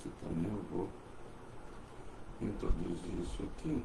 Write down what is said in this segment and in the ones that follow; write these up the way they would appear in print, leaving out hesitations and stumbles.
aqui também, eu vou introduzir isso aqui.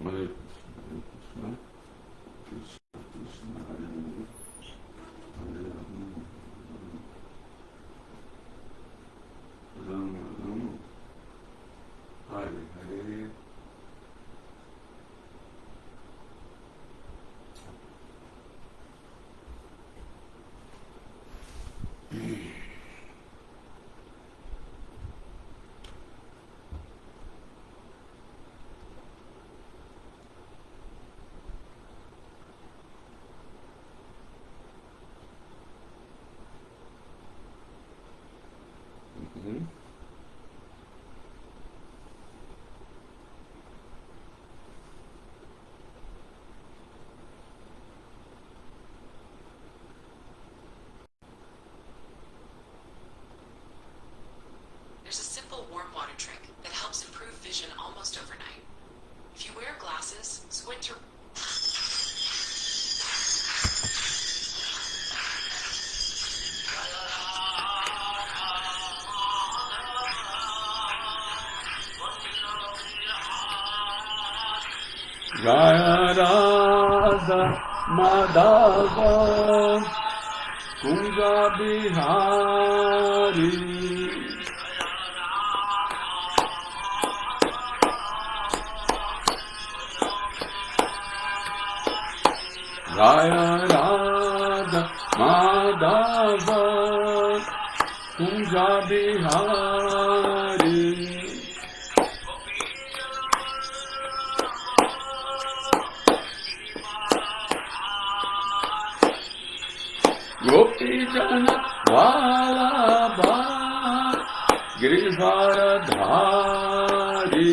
Hare Krishna, Krishna Krishna, Hare Hare, Hare Rama, Rama, Hare Hare. There's a simple warm water trick that helps improve vision almost overnight. If you wear glasses, squint your... Jaya Radha Madhava Kunja Bihari Jaya Radha Madhava Kunja Bihari Gopi Jana Vallabha Giridharadhari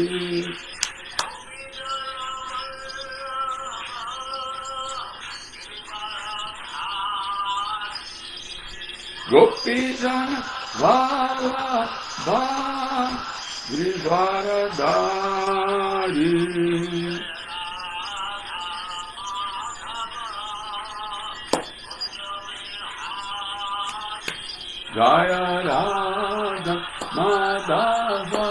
Gopi Jana Vallabha Giridharadhari Jaya Radha Madhava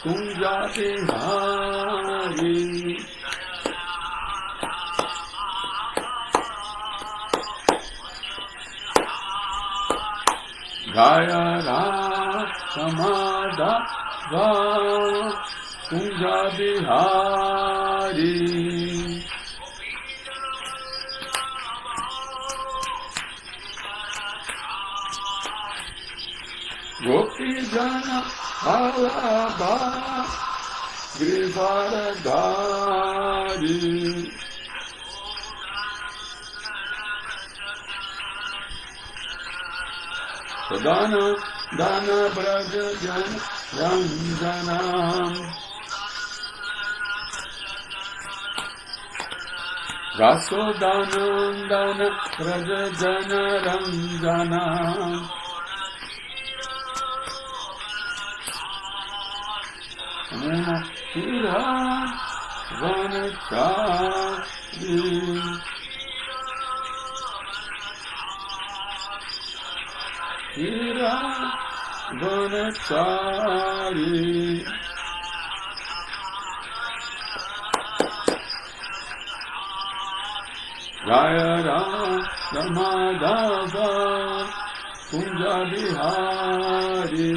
Kunja Bihari Jaya Radha Madhava Kunja Bihari Gopi Jana Vallabha Giridharadhari Sadhana Dana Braja Jana Ranjanam Rasodanandana Braja Jana Ranjanam Shira Vanachari Shira Vanachari Jaya Radha Madhava Kunja Bihari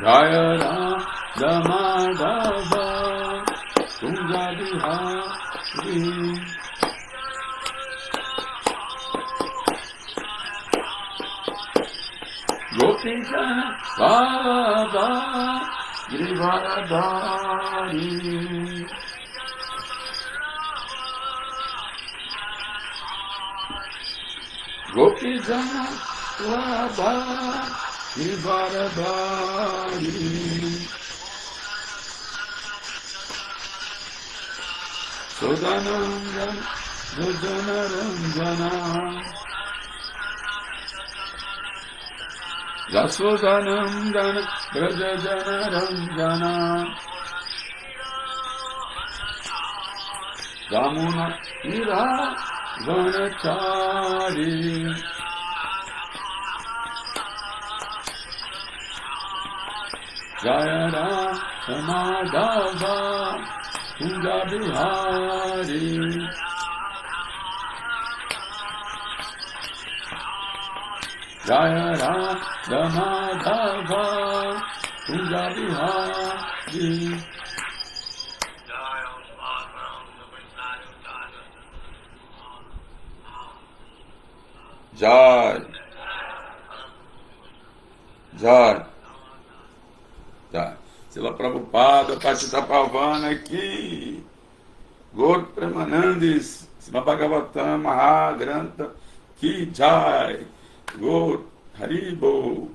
Jaya Radha Madhava Kunja Bihari Gopijana Radha Girivardhari Gopijana Radha Girivardhari Sodanandan Jajanaranjana Yasodanandana Brajajanaranjana Damuna Ira Vanachari Jaya Radha Madhava Kunja Bihari Jaya Radha Madhava Kunja Bihari Jai Jai Jai Srila Prabhupada Patita Pavana aqui Gaur Premanandis Srila Bhagavatam Mahagrantha Ki Jai Gaur Haribo.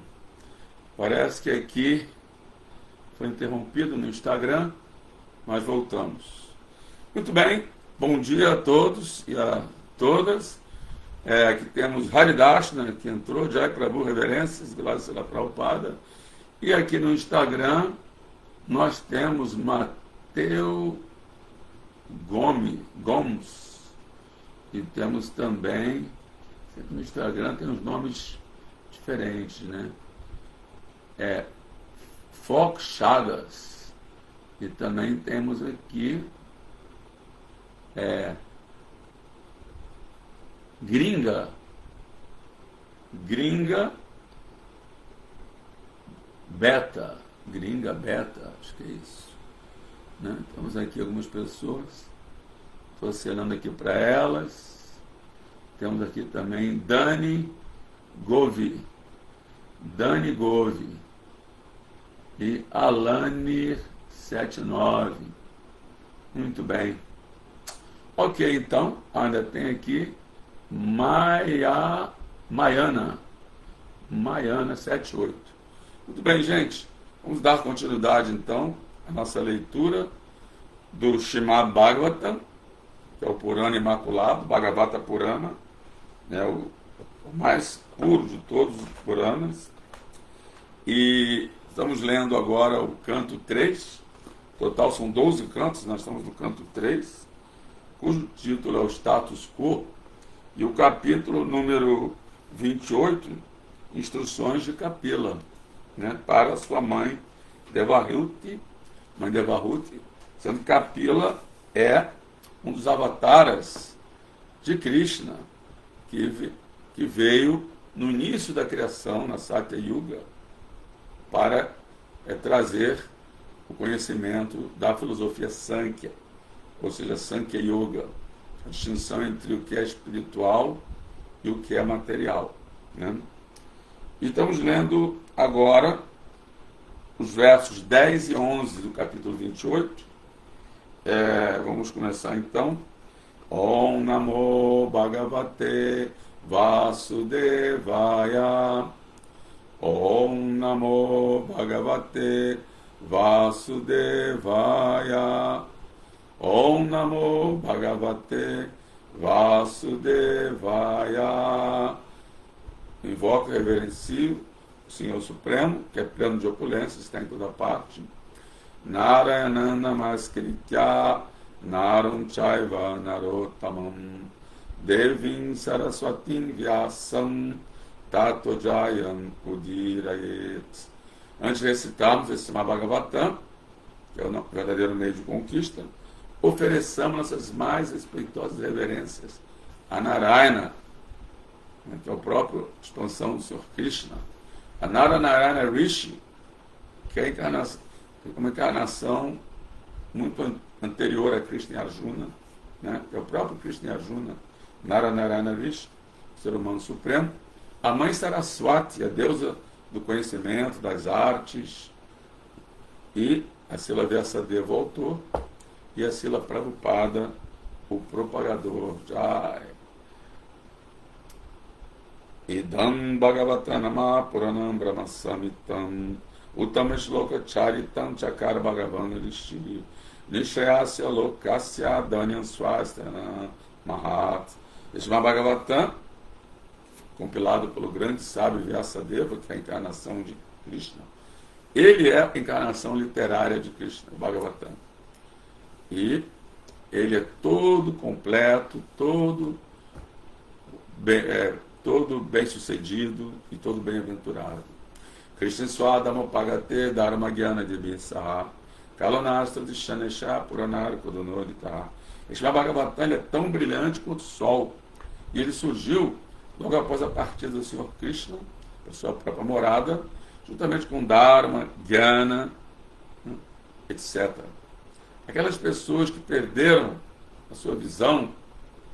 Parece que aqui foi interrompido no Instagram, mas voltamos. Muito bem, bom dia a todos e a todas. Aqui temos Haridashna, que entrou, Jai Prabhu, reverências, Vilas da Prabhupada. E aqui no Instagram nós temos Mateu Gomes. E temos também, sempre no Instagram tem uns nomes diferentes, né? Fox Chagas. E também temos aqui Gringa Beta, acho que é isso, né? Temos aqui algumas pessoas, estou assinando aqui para elas. Temos aqui também Dani Govi e Alane 79. Muito bem. Ok, então, ainda tem aqui Maiana 78. Muito bem, gente. Vamos dar continuidade, então, à nossa leitura do Srimad Bhagavatam, que é o Purana Imaculado, Bhagavata Purana, né, o mais puro de todos os Puranas. E estamos lendo agora o canto 3. Total são 12 cantos, nós estamos no canto 3, cujo título é o Status Quo, e o capítulo número 28, Instruções de Kapila, né, para sua mãe Devahuti, sendo que Kapila é um dos avataras de Krishna, que veio no início da criação, na Satya Yuga, para trazer o conhecimento da filosofia Sankhya, ou seja, Sankhya Yoga, a distinção entre o que é espiritual e o que é material, né? E estamos lendo agora os versos 10 e 11 do capítulo 28. Vamos começar então. Om Namo Bhagavate Vasudevaya. Om Namo Bhagavate Vasudevaya. Om Namo Bhagavate Vasudevaya. Invoco e reverencio o Senhor Supremo, que é pleno de opulência, está em toda parte. Narayana Namaskritya Naram Chaiva Narottamam Devim Saraswatim Vyasam Tato Jayam Udirayet. Antes de recitarmos esse Bhagavatam, que é o verdadeiro meio de conquista, ofereçamos nossas mais respeitosas reverências a Narayana, que é a própria expansão do Senhor Krishna, a Narayana Rishi, que é uma encarnação muito anterior a Krishna Arjuna, né? É o próprio Krishna Arjuna, Narayana Vishnu, ser humano supremo. A mãe Saraswati, a deusa do conhecimento, das artes, e a Srila Vyasadeva, o autor, e a Srila Prabhupada, o propagador. Jai. Idam Bhagavatanama Puranam Brahma Samitam Uttama Shloka Charitam Chakara Bhagavan Rishi Nishayasya Lokasya Danyam Swastana Mahat. Este Bhagavatam, compilado pelo grande sábio Vyasadeva, que é a encarnação de Krishna. Ele é a encarnação literária de Krishna, o Bhagavatam. E ele é todo completo, todo bem sucedido e todo bem-aventurado. Krishna Swadama Pagate Dharma Gyana Dibinsaha Kalonastra de Shanesha Puranar Kodonodita. Este Bhagavatam é tão brilhante quanto o sol. E ele surgiu logo após a partida do Senhor Krishna, para sua própria morada, juntamente com Dharma, Gyana, etc. Aquelas pessoas que perderam a sua visão,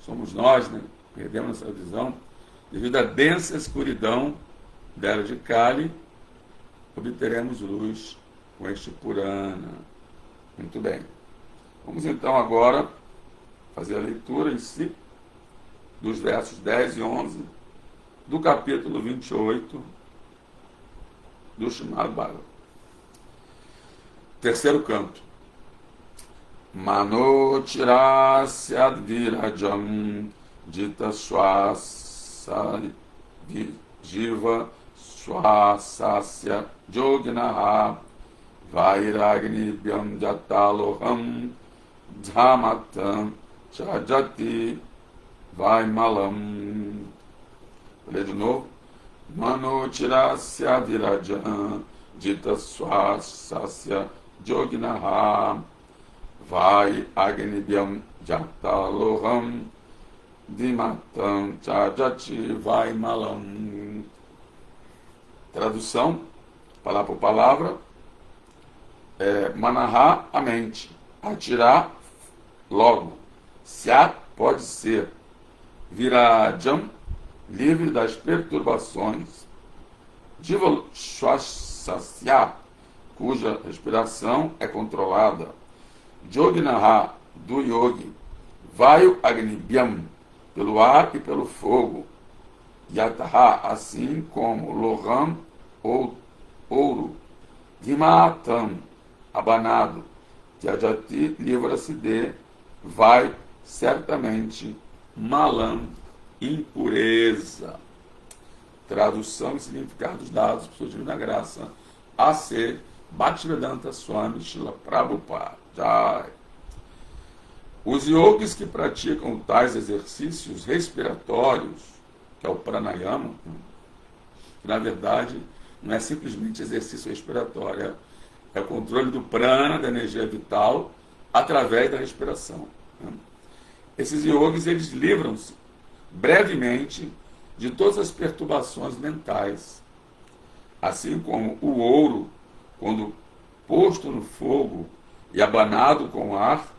somos nós, né? Perdemos essa visão, devido à densa escuridão da era de Kali, obteremos luz com este Purana. Muito bem. Vamos então agora fazer a leitura em si, dos versos 10 e 11, do capítulo 28 do Srimad Bhagavatam. Terceiro canto. Mano Chirasyadvirajam Jita Swasa Jiva Swasasya Joginaha Vairagni Byam Jataloham Dhamatam Chajati Vaimalam. Vou ler de novo. Mano Chirasya Virajam Jita Swasasya Joginaha Vai Agnibyam Jataloham Dimatam Chajati Vaimalam. Tradução, palavra por palavra. Manaha, a mente. Atirar, logo. Syat, pode ser. Virajam, livre das perturbações. Jiva Swasasya, cuja respiração é controlada. Joginaha, do yogi. Vayu Agnibyam, pelo ar e pelo fogo. Yataha, assim como Loham, ou ouro. Dhimatam, abanado. Tyajati, livra-se de. Vai, certamente. Malam, impureza. Tradução e significados dados por sua divina graça. A.C. Bhaktivedanta Swami Srila Prabhupada. Jai. Os yogis que praticam tais exercícios respiratórios, que é o pranayama, que na verdade não é simplesmente exercício respiratório, é o controle do prana, da energia vital, através da respiração. Esses yogis, eles livram-se brevemente de todas as perturbações mentais, assim como o ouro, quando posto no fogo e abanado com ar,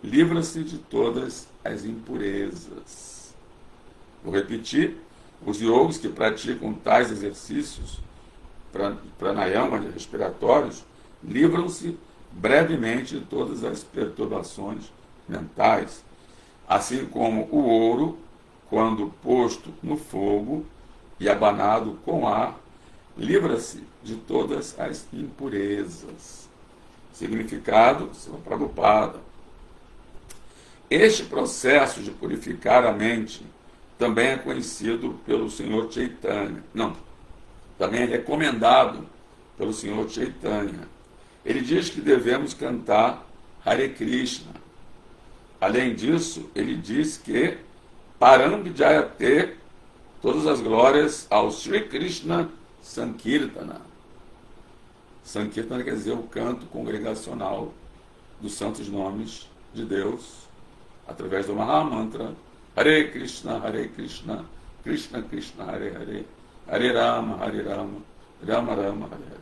livra-se de todas as impurezas. Vou repetir, os yogis que praticam tais exercícios pranayama, respiratórios, livram-se brevemente de todas as perturbações mentais, assim como o ouro, quando posto no fogo e abanado com ar, livra-se de todas as impurezas. Significado, Srila Prabhupada. Este processo de purificar a mente também é conhecido pelo Senhor Chaitanya. Não, também é recomendado pelo Senhor Chaitanya. Ele diz que devemos cantar Hare Krishna. Além disso, ele diz que Parambijayate, todas as glórias ao Sri Krishna Sankirtana. Sankirtana quer dizer o canto congregacional dos santos nomes de Deus, através do Mahamantra Hare Krishna, Krishna Krishna, Hare Hare, Hare Rama, Rama Rama, Hare Hare.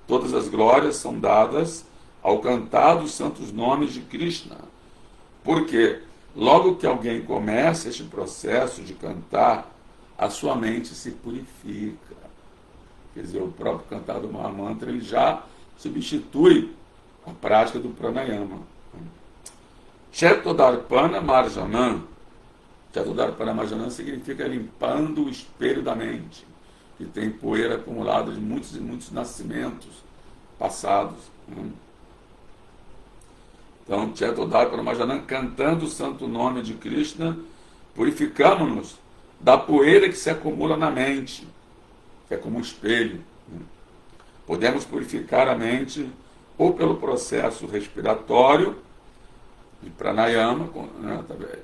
todas as glórias são dadas ao cantar dos santos nomes de Krishna. Porque logo que alguém começa este processo de cantar, a sua mente se purifica. Quer dizer, o próprio cantar do Mahamantra, ele já substitui a prática do pranayama. Chetodarpana Marjanam. Chetodarpana Marjanam significa limpando o espelho da mente, que tem poeira acumulada de muitos e muitos nascimentos passados. Então, Chetodarpana Marjanam, cantando o santo nome de Krishna, purificamos-nos da poeira que se acumula na mente, que é como um espelho. Podemos purificar a mente ou pelo processo respiratório, de pranayama,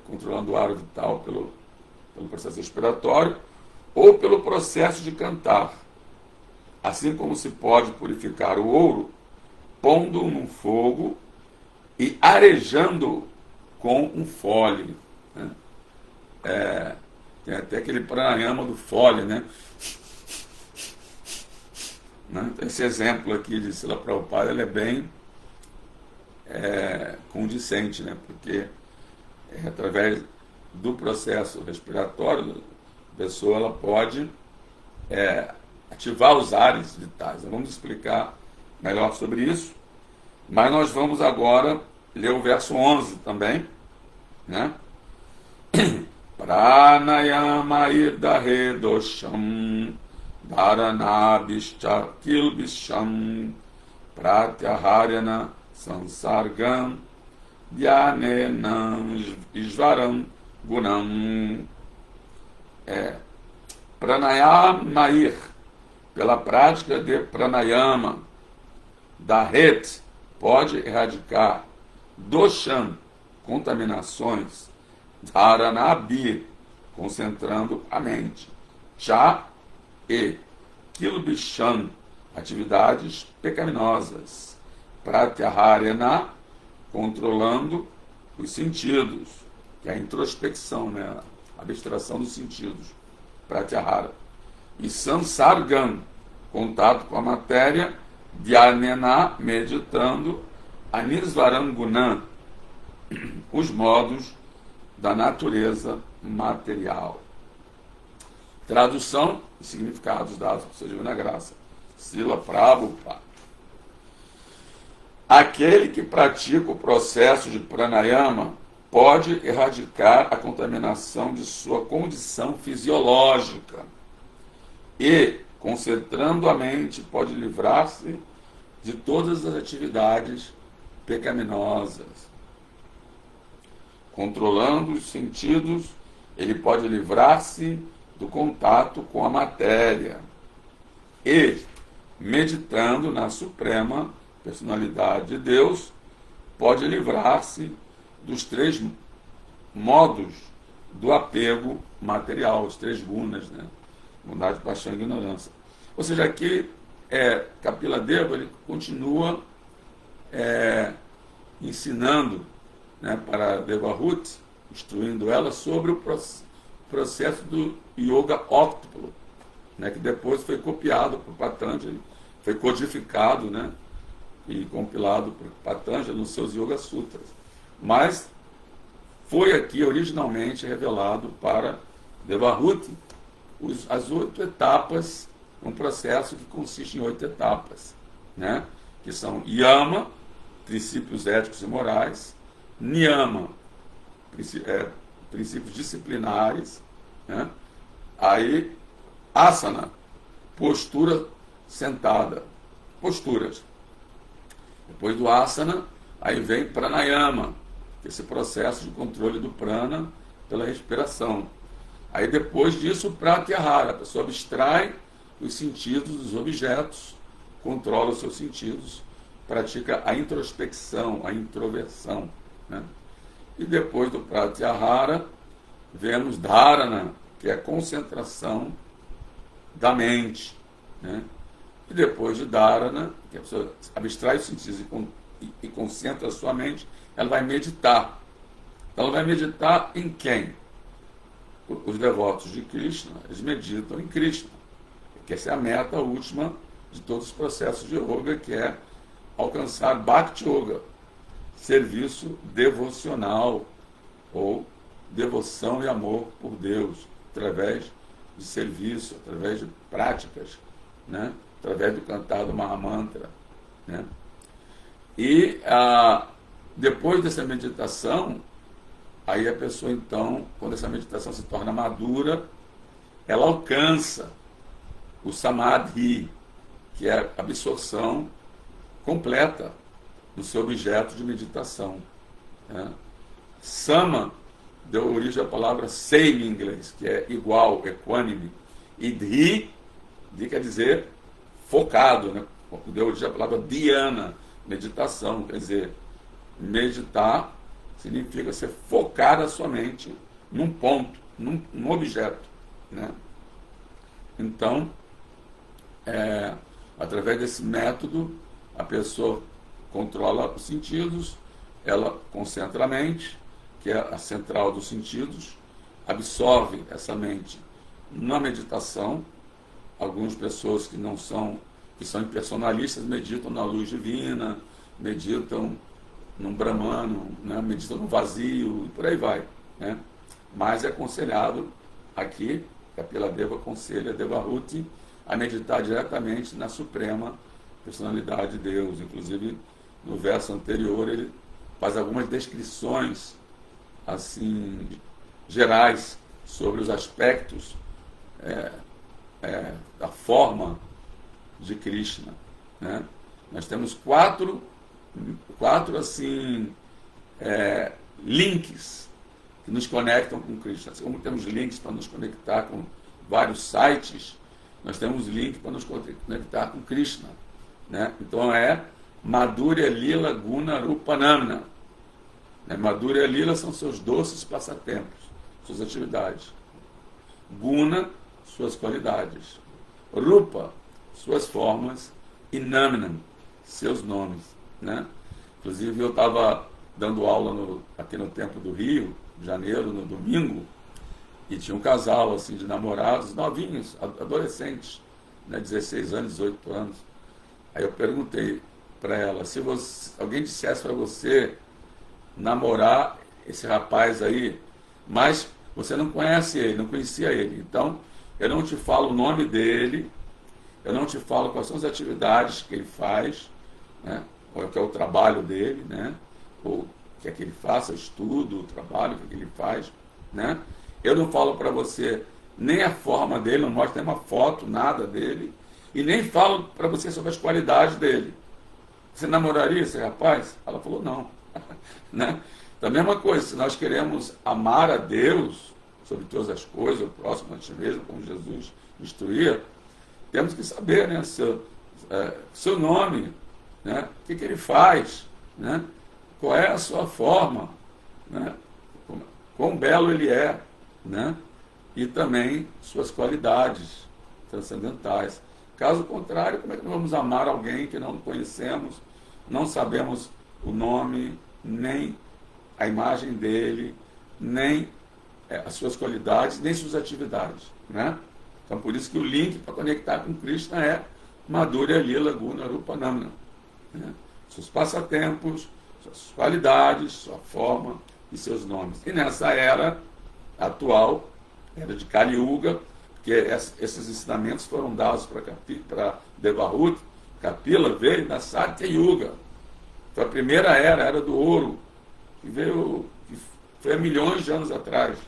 controlando o ar vital pelo processo respiratório, ou pelo processo de cantar. Assim como se pode purificar o ouro, pondo-o num fogo e arejando com um fole. Tem até aquele pranayama do fole, né? Esse exemplo aqui de Srila Prabhupada, ele é bem condizente, né? Porque através do processo respiratório, a pessoa ela pode ativar os ares vitais. Vamos explicar melhor sobre isso, mas nós vamos agora ler o verso 11 também, né? Pranayama irdahe dosham dharanabhishcha kilbisham pratyaharyana sansargam dhyanenam isvaram gunam. Pranayama, pela prática de pranayama, dahet, pode erradicar dosham, contaminações, dharanabhi, concentrando a mente, cha e kilbisham, atividades pecaminosas, pratyaharyana, controlando os sentidos, que é a introspecção, né? A abstração dos sentidos, pratyahara. E sansargam, contato com a matéria, dhyanena, meditando, anisvarangunam, os modos da natureza material. Tradução e significados dados por Sua Divina Graça. Srila Prabhupada. Aquele que pratica o processo de pranayama pode erradicar a contaminação de sua condição fisiológica e, concentrando a mente, pode livrar-se de todas as atividades pecaminosas. Controlando os sentidos, ele pode livrar-se do contato com a matéria e, meditando na Suprema Personalidade de Deus, pode livrar-se dos 3 modos do apego material, os 3 gunas, né? Bondade, paixão e ignorância. Ou seja, aqui Kapila Deva, ele continua ensinando, né, para Devahuti, instruindo ela sobre o processo do yoga óctuplo, né, que depois foi copiado por Patanjali, foi codificado, né, e compilado por Patanjali nos seus Yoga Sutras. Mas foi aqui originalmente revelado para Devahuti as 8 etapas, um processo que consiste em 8 etapas, né, que são yama, princípios éticos e morais, niyama, princípios disciplinares, né, aí asana, postura sentada, posturas. Depois do asana, aí vem pranayama, que é esse processo de controle do prana pela respiração. Aí depois disso, pratyahara, a pessoa abstrai os sentidos dos objetos, controla os seus sentidos, pratica a introspecção, a introversão, né? E depois do pratyahara, vemos dharana, que é a concentração da mente, né? E depois de dharana, que a pessoa abstrai os sentidos e concentra a sua mente, ela vai meditar. Ela vai meditar em quem? Os devotos de Krishna, eles meditam em Krishna, que essa é a meta última de todos os processos de yoga, que é alcançar Bhakti Yoga, serviço devocional, ou devoção e amor por Deus, através de serviço, através de práticas, né? Através do cantar do Mahamantra. Né? E depois dessa meditação, aí a pessoa então, quando essa meditação se torna madura, ela alcança o Samadhi, que é a absorção completa do seu objeto de meditação. Né? Sama deu origem à palavra same em inglês, que é igual, equânime. E dhi quer dizer focado, né? Deu origem à palavra dhyana, meditação, quer dizer, meditar significa você focar a sua mente num ponto, num objeto. Né? Então, através desse método, a pessoa controla os sentidos, ela concentra a mente, que é a central dos sentidos, absorve essa mente na meditação. Algumas pessoas que são impersonalistas meditam na luz divina, meditam num Brahmano, né? Meditam no vazio, e por aí vai. Né? Mas é aconselhado aqui, Kapila-deva aconselha Devahuti a meditar diretamente na Suprema Personalidade de Deus. Inclusive, no verso anterior, ele faz algumas descrições assim gerais sobre os aspectos da forma de Krishna. Né? Nós temos quatro assim, links que nos conectam com Krishna. Assim como temos links para nos conectar com vários sites, nós temos links para nos conectar com Krishna. Né? Então Madhurya Lila Guna Rupanamna. Madhurya Lila são seus doces passatempos, suas atividades. Guna, suas qualidades. Rupa, suas formas. E Namnam, seus nomes. Né? Inclusive, eu estava dando aula aqui no Templo do Rio, de Janeiro, no domingo, e tinha um casal assim, de namorados, novinhos, adolescentes, né, 16 anos, 18 anos. Aí eu perguntei para ela, se alguém dissesse para você namorar esse rapaz aí, mas você não conhece ele, não conhecia ele, então eu não te falo o nome dele, eu não te falo quais são as atividades que ele faz, né, qual é o trabalho dele, né, ou o que é que ele faça, o estudo, o trabalho, o que é que ele faz, né? Eu não falo para você nem a forma dele, não mostro nenhuma foto, nada dele, e nem falo para você sobre as qualidades dele. Você namoraria esse rapaz? Ela falou, não. Né? Então, a mesma coisa, se nós queremos amar a Deus sobre todas as coisas, o próximo a ti mesmo, como Jesus instruía, temos que saber, né, seu nome, né, o que ele faz, né, qual é a sua forma, né, quão belo ele é, né, e também suas qualidades transcendentais. Caso contrário, como é que nós vamos amar alguém que não conhecemos, não sabemos o nome, nem a imagem dele, nem as suas qualidades, nem suas atividades, né? Então, por isso que o link para conectar com Krishna é Madhurya Lila Guna Rupanamna. Né? Seus passatempos, suas qualidades, sua forma e seus nomes. E nessa era atual, era de Kali Yuga, porque esses ensinamentos foram dados para Devahuti. Kapila veio da Satya Yuga. Foi a primeira era do ouro, que foi há milhões de anos atrás,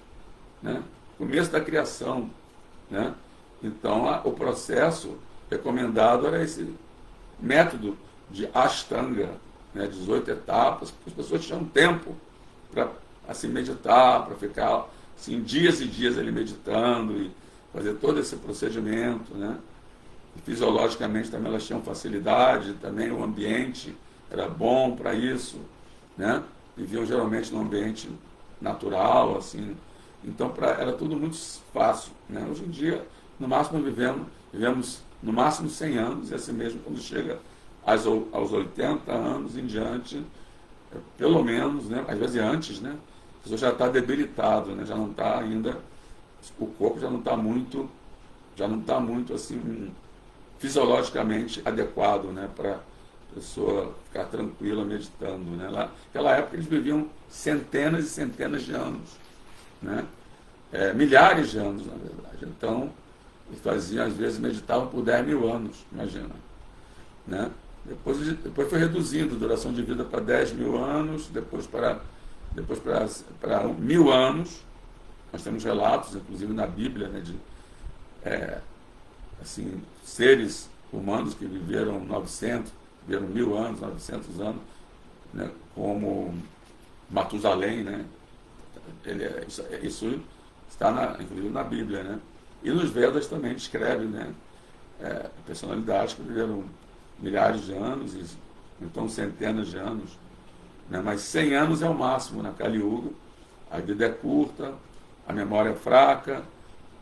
né? Começo da criação, né? Então, o processo recomendado era esse método de Ashtanga, né? 18 etapas, porque as pessoas tinham tempo para assim, meditar, para ficar assim, dias e dias ali meditando e fazer todo esse procedimento, né? E, fisiologicamente também elas tinham facilidade, também o ambiente era bom para isso, né? Viviam geralmente num ambiente natural, assim, então era tudo muito fácil, né? Hoje em dia, no máximo vivemos no máximo 100 anos, e assim mesmo quando chega aos 80 anos em diante, pelo menos, né? Às vezes antes, né? A pessoa já está debilitado, né? Já não está ainda, o corpo já não está muito assim fisiologicamente adequado, né, para a pessoa ficar tranquila meditando. Né? Naquela época eles viviam centenas e centenas de anos, né? Milhares de anos, na verdade. Então, eles faziam, às vezes, meditavam por 10 mil anos, imagina. Né? Depois foi reduzindo a duração de vida para 10 mil anos, depois para 1000 anos. Nós temos relatos, inclusive na Bíblia, né, de assim, seres humanos que viveram 900, viveram 1000 anos, 900 anos, né, como Matusalém, né? Isso está inclusive na Bíblia, né? E nos Vedas também descreve, né, personalidades que viveram milhares de anos, então centenas de anos, né? Mas 100 anos é o máximo na Kali Yuga. A vida é curta, a memória é fraca,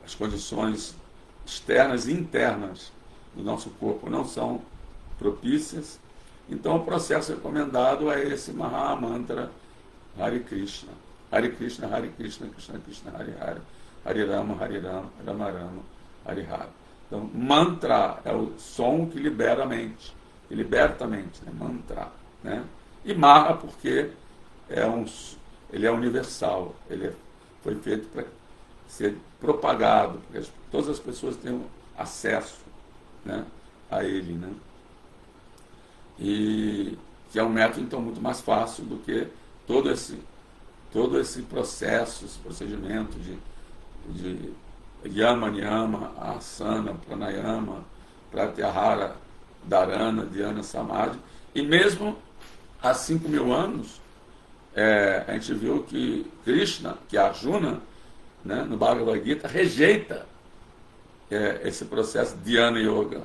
as condições externas e internas do nosso corpo não são propícias. Então o processo recomendado é esse Mahamantra Hare Krishna. Hare Krishna, Hare Krishna, Krishna Krishna, Hare Hare, Hare Rama, Hare Rama, Rama Rama, Hare Hare. Então, mantra é o som que libera a mente, que liberta a mente, né? Mantra. Né? E Maha porque ele é universal, foi feito para ser propagado, porque todas as pessoas tenham acesso, né, a ele. Né? E que é um método, então, muito mais fácil do que todo esse processo, esse procedimento de Yama, Niyama, Asana, Pranayama, Pratyahara, Dharana, Dhyana, Samadhi. E mesmo há 5 mil anos, a gente viu que Krishna, que é Arjuna, né, no Bhagavad Gita, rejeita esse processo de Dhyana Yoga.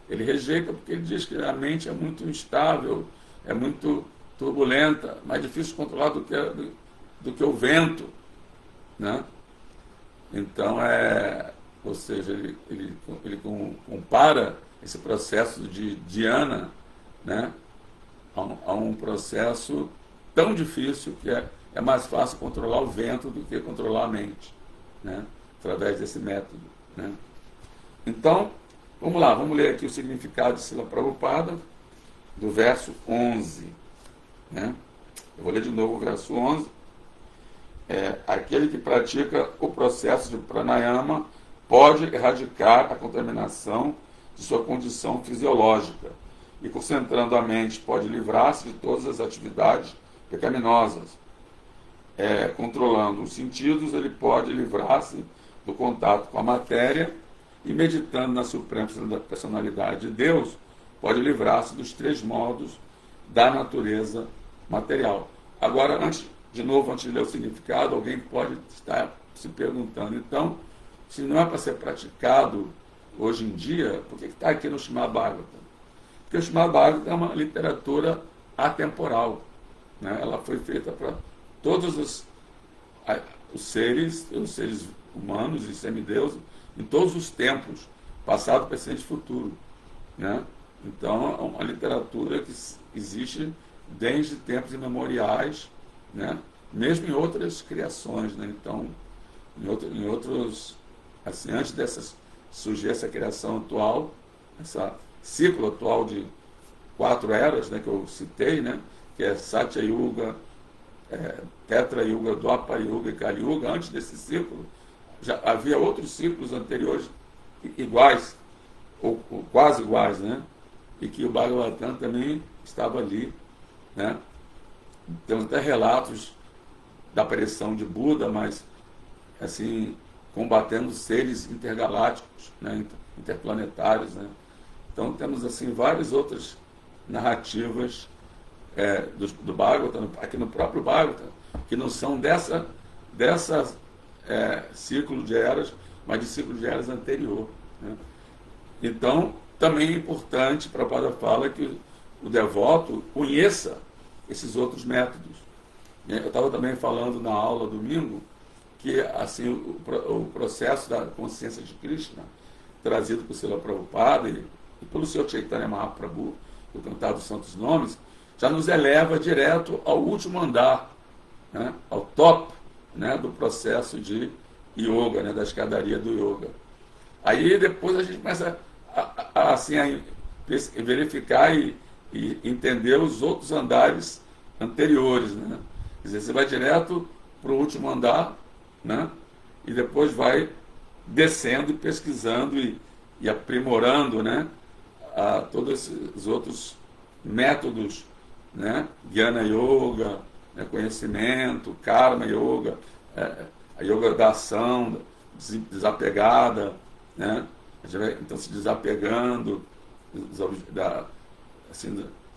Ele rejeita porque ele diz que a mente é muito instável, é muito turbulenta, mais difícil de controlar do que o vento. Né? Então, ou seja, ele compara esse processo de dhyana, né, a um processo tão difícil que é mais fácil controlar o vento do que controlar a mente, né, através desse método. Né? Então, vamos lá, vamos ler aqui o significado de Srila Prabhupada, do verso 11. Né? Eu vou ler de novo o verso 11. Aquele que pratica o processo de pranayama pode erradicar a contaminação de sua condição fisiológica e, concentrando a mente, pode livrar-se de todas as atividades pecaminosas. Controlando os sentidos, ele pode livrar-se do contato com a matéria e, meditando na suprema personalidade de Deus, pode livrar-se dos 3 modos da natureza material. Agora, antes de ler o significado, alguém pode estar se perguntando, então, se não é para ser praticado hoje em dia, por que está aqui no Srimad Bhagavatam? Porque o Srimad Bhagavatam é uma literatura atemporal. Né? Ela foi feita para todos os seres humanos e semideuses, em todos os tempos, passado, presente e futuro. Né? Então, é uma literatura que existe desde tempos imemoriais, né? Mesmo em outras criações. Né? Então, em outros, assim, antes surgir essa criação atual, esse ciclo atual de 4 eras, né, que eu citei, né, que é Satya Yuga, Tetra Yuga, Dwapara Yuga e Kali Yuga. Antes desse ciclo, já havia outros ciclos anteriores iguais, ou quase iguais, né? E que o Bhagavatam também estava ali. Né? Temos até relatos da aparição de Buda, mas assim, combatendo seres intergalácticos, né? Interplanetários. Né? Então temos assim várias outras narrativas do Bhagavatam, aqui no próprio Bhagavatam, que não são dessa ciclo de eras, mas de ciclo de eras anterior. Né? Então, também é importante, Prabhupada fala, que o devoto conheça esses outros métodos. Eu estava também falando na aula domingo que assim, o processo da consciência de Krishna, trazido por Srila Prabhupada e pelo seu Chaitanya Mahaprabhu, do Cantar dos Santos Nomes, já nos eleva direto ao último andar, né, ao top, né, do processo de yoga, né, da escadaria do yoga. Aí depois a gente começa a assim a verificar e entender os outros andares anteriores, né? Quer dizer, você vai direto para o último andar, né? E depois vai descendo e pesquisando e aprimorando, né? Todos esses outros métodos, né? Jnana Yoga, né? Conhecimento, Karma Yoga, a Yoga da ação desapegada, né? A gente vai então se desapegando dos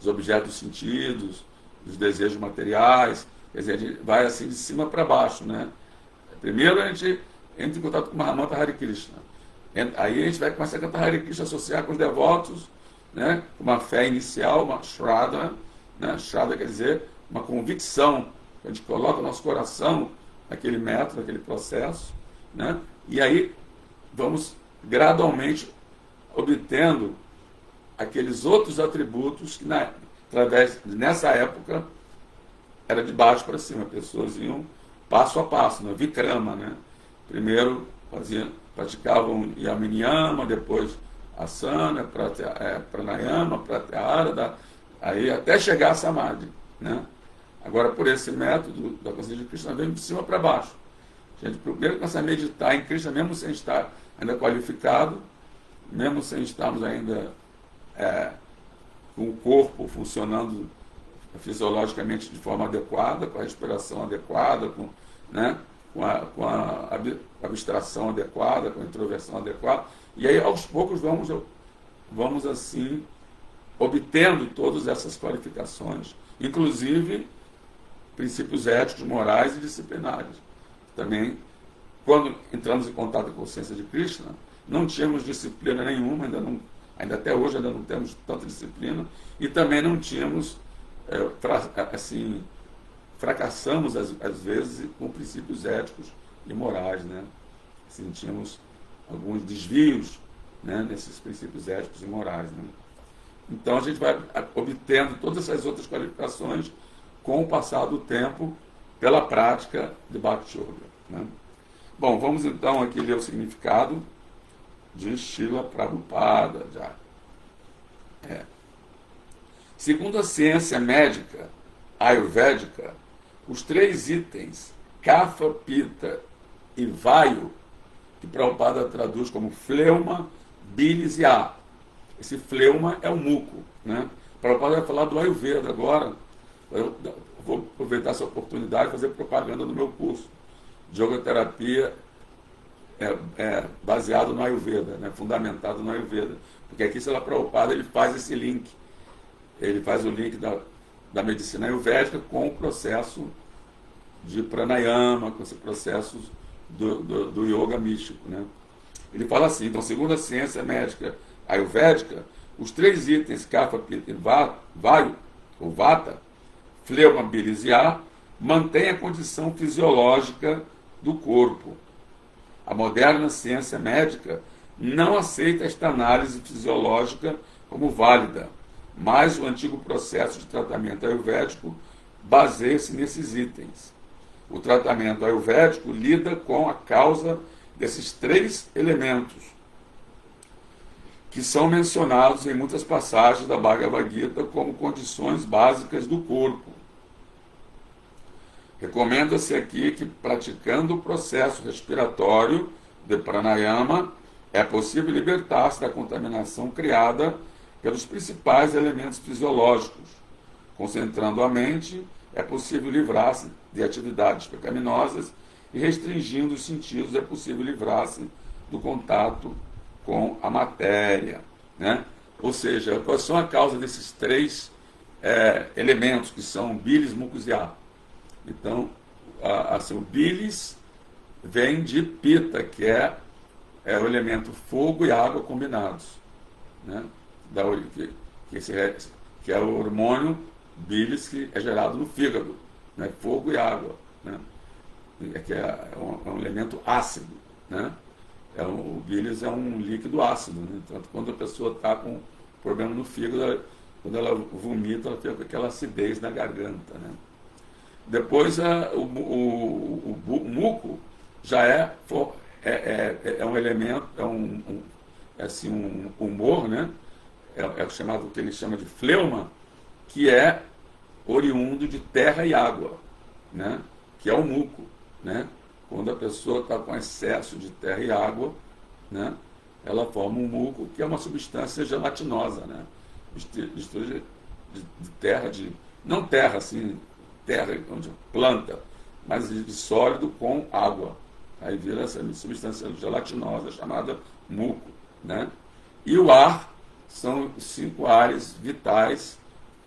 objetos sentidos, dos desejos materiais. Quer dizer, a gente vai assim de cima para baixo, né? Primeiro a gente entra em contato com o Mahamanta Hare Krishna. Aí a gente vai começar a cantar Hare Krishna, associar com os devotos, né? Uma fé inicial, uma Shraddha, né? Shraddha quer dizer uma convicção. A gente coloca o nosso coração naquele método, naquele processo, né? E aí vamos gradualmente obtendo aqueles outros atributos que nessa época era de baixo para cima, pessoas iam passo a passo, né? Vikrama, né? Primeiro praticavam Yama Niyama, depois Asana, Pranayama, Pratyahara, aí até chegar a Samadhi, né? Agora, por esse método da consciência de Krishna, vem de cima para baixo. A gente primeiro começa a meditar em Krishna, mesmo sem estar ainda qualificado, mesmo sem estarmos ainda com o corpo funcionando fisiologicamente de forma adequada, com a respiração adequada, né, com a abstração adequada, com a introversão adequada. E aí, aos poucos, vamos assim, obtendo todas essas qualificações, inclusive princípios éticos, morais e disciplinares. Também, quando entramos em contato com a consciência de Krishna, não tínhamos disciplina nenhuma, ainda até hoje ainda não temos tanta disciplina, e também não tínhamos, assim, fracassamos às vezes com princípios éticos e morais, né? Assim, tínhamos alguns desvios, né, nesses princípios éticos e morais, né? Então a gente vai obtendo todas essas outras qualificações com o passar do tempo pela prática de Bhakti Yoga, né? Bom, vamos então aqui ler o significado de Srila Prabhupada. Segundo a ciência médica ayurvédica, os 3 itens, Kapha, Pitta e Vayu, que Prabhupada traduz como fleuma, bilis e ar. Esse fleuma é o muco, né? Prabhupada vai falar do Ayurveda agora. Eu vou aproveitar essa oportunidade e fazer propaganda no meu curso de Yoga Terapia baseado no Ayurveda, né? Fundamentado no Ayurveda. Porque aqui, Srila Prabhupada, ele faz esse link. Ele faz o link da medicina ayurvédica com o processo de pranayama, com esse processo do yoga místico, né? Ele fala assim, então, segundo a ciência médica ayurvédica, os 3 itens, Kapha, Pitta e Vayu, ou Vata, fleuma, bilis e ar, mantêm a condição fisiológica do corpo. A moderna ciência médica não aceita esta análise fisiológica como válida, mas o antigo processo de tratamento ayurvédico baseia-se nesses itens. O tratamento ayurvédico lida com a causa desses 3 elementos, que são mencionados em muitas passagens da Bhagavad Gita como condições básicas do corpo. Recomenda-se aqui que, praticando o processo respiratório de pranayama, é possível libertar-se da contaminação criada pelos principais elementos fisiológicos. Concentrando a mente, é possível livrar-se de atividades pecaminosas e, restringindo os sentidos, é possível livrar-se do contato com a matéria, né? Ou seja, quais são a causa desses 3 elementos, que são bilis, mucus e ar? Então, o bilis vem de Pitta, que é o elemento fogo e água combinados, né? Que é o hormônio bilis, que é gerado no fígado, né? Fogo e água, né? Que é um elemento ácido, né? O bilis é um líquido ácido, né? Então, quando a pessoa está com problema no fígado, quando ela vomita, ela fica com aquela acidez na garganta, né? Depois, o muco já é um elemento, um humor, né? é o chamado, que ele chama de fleuma, que é oriundo de terra e água, né? Que é o muco, né? Quando a pessoa está com excesso de terra e água, né? Ela forma um muco, que é uma substância gelatinosa, né? Mistura de terra, não terra assim, terra onde planta, mas de sólido com água. Aí vira essa substância gelatinosa chamada muco, né? E o ar são os 5 ares vitais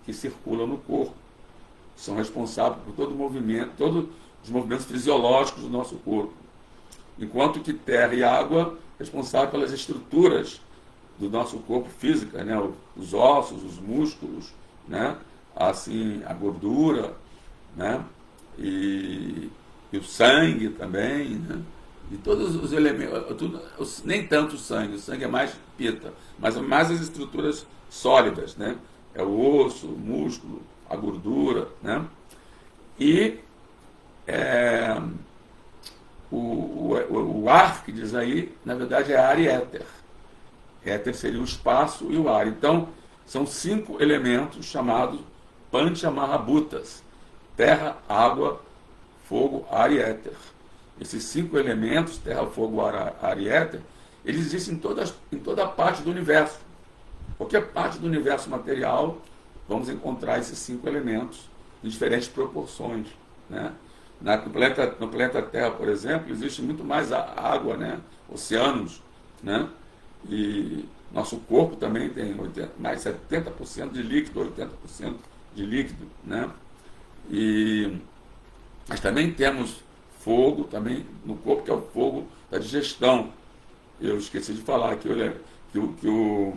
que circulam no corpo, são responsáveis por todo o movimento, todos os movimentos fisiológicos do nosso corpo. Enquanto que terra e água responsáveis pelas estruturas do nosso corpo física, né? Os ossos, os músculos, né? Assim, a gordura, né? E o sangue também, né? E todos os elementos, nem tanto o sangue é mais pita, mas mais as estruturas sólidas, né? É o osso, o músculo, a gordura, né? E o ar, que diz aí, na verdade é ar e éter. Éter seria o espaço e o ar. Então, são 5 elementos chamados Panchamahabhutas: terra, água, fogo, ar e éter. Esses 5 elementos, terra, fogo, ar e éter, eles existem em toda parte do universo. Qualquer parte do universo material, vamos encontrar esses 5 elementos em diferentes proporções, né? No planeta Terra, por exemplo, existe muito mais água, né? Oceanos, né? E nosso corpo também tem mais 70% de líquido, 80% de líquido, né? Mas também temos fogo também no corpo, que é o fogo da digestão. Eu esqueci de falar que o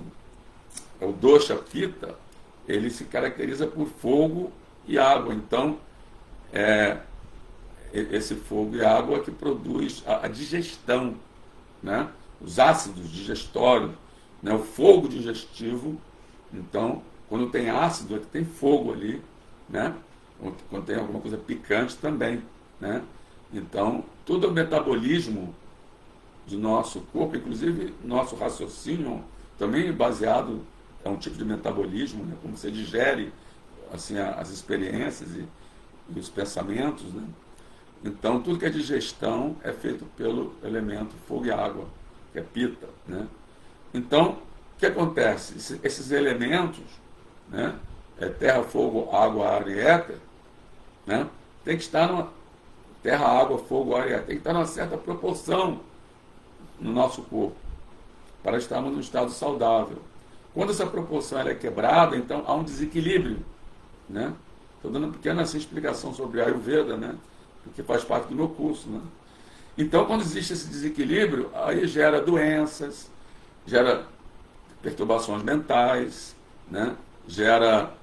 dosha pitta, ele se caracteriza por fogo e água. Então, esse fogo e água que produz a digestão, né? Os ácidos digestórios, né? O fogo digestivo. Então, quando tem ácido, é que tem fogo ali, né? Quando tem alguma coisa picante também, né? Então, todo o metabolismo do nosso corpo, inclusive nosso raciocínio, também baseado, é um tipo de metabolismo, né? Como você digere assim, as experiências e os pensamentos, né? Então, tudo que é digestão é feito pelo elemento fogo e água, que é pita, né? Então, o que acontece? Esses elementos, né? Terra, fogo, água, ar e éter, né? Tem que estar numa terra, água, fogo, ar e éter, tem que estar numa certa proporção no nosso corpo, para estarmos num estado saudável. Quando essa proporção é quebrada, então há um desequilíbrio, né? Estou dando uma pequena assim, explicação sobre a Ayurveda, né? Porque faz parte do meu curso, né? Então, quando existe esse desequilíbrio, aí gera doenças, gera perturbações mentais, né? Gera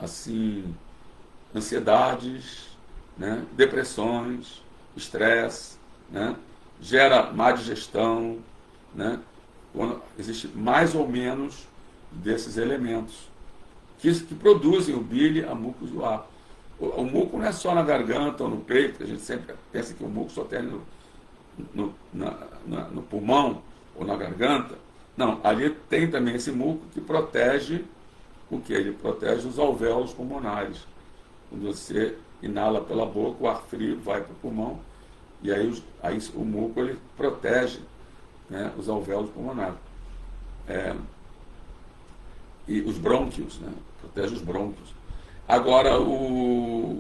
assim, ansiedades, né? Depressões, estresse, né? Gera má digestão, né? Quando existe mais ou menos desses elementos que produzem o bile, a mucus e o ar. O muco não é só na garganta ou no peito, a gente sempre pensa que o muco só tem no pulmão ou na garganta. Não, ali tem também esse muco que protege o quê? Ele protege os alvéolos pulmonares. Quando você inala pela boca, o ar frio vai para o pulmão, e aí o muco ele protege, né, os alvéolos pulmonares. E os brônquios, né? Protege os brônquios. Agora,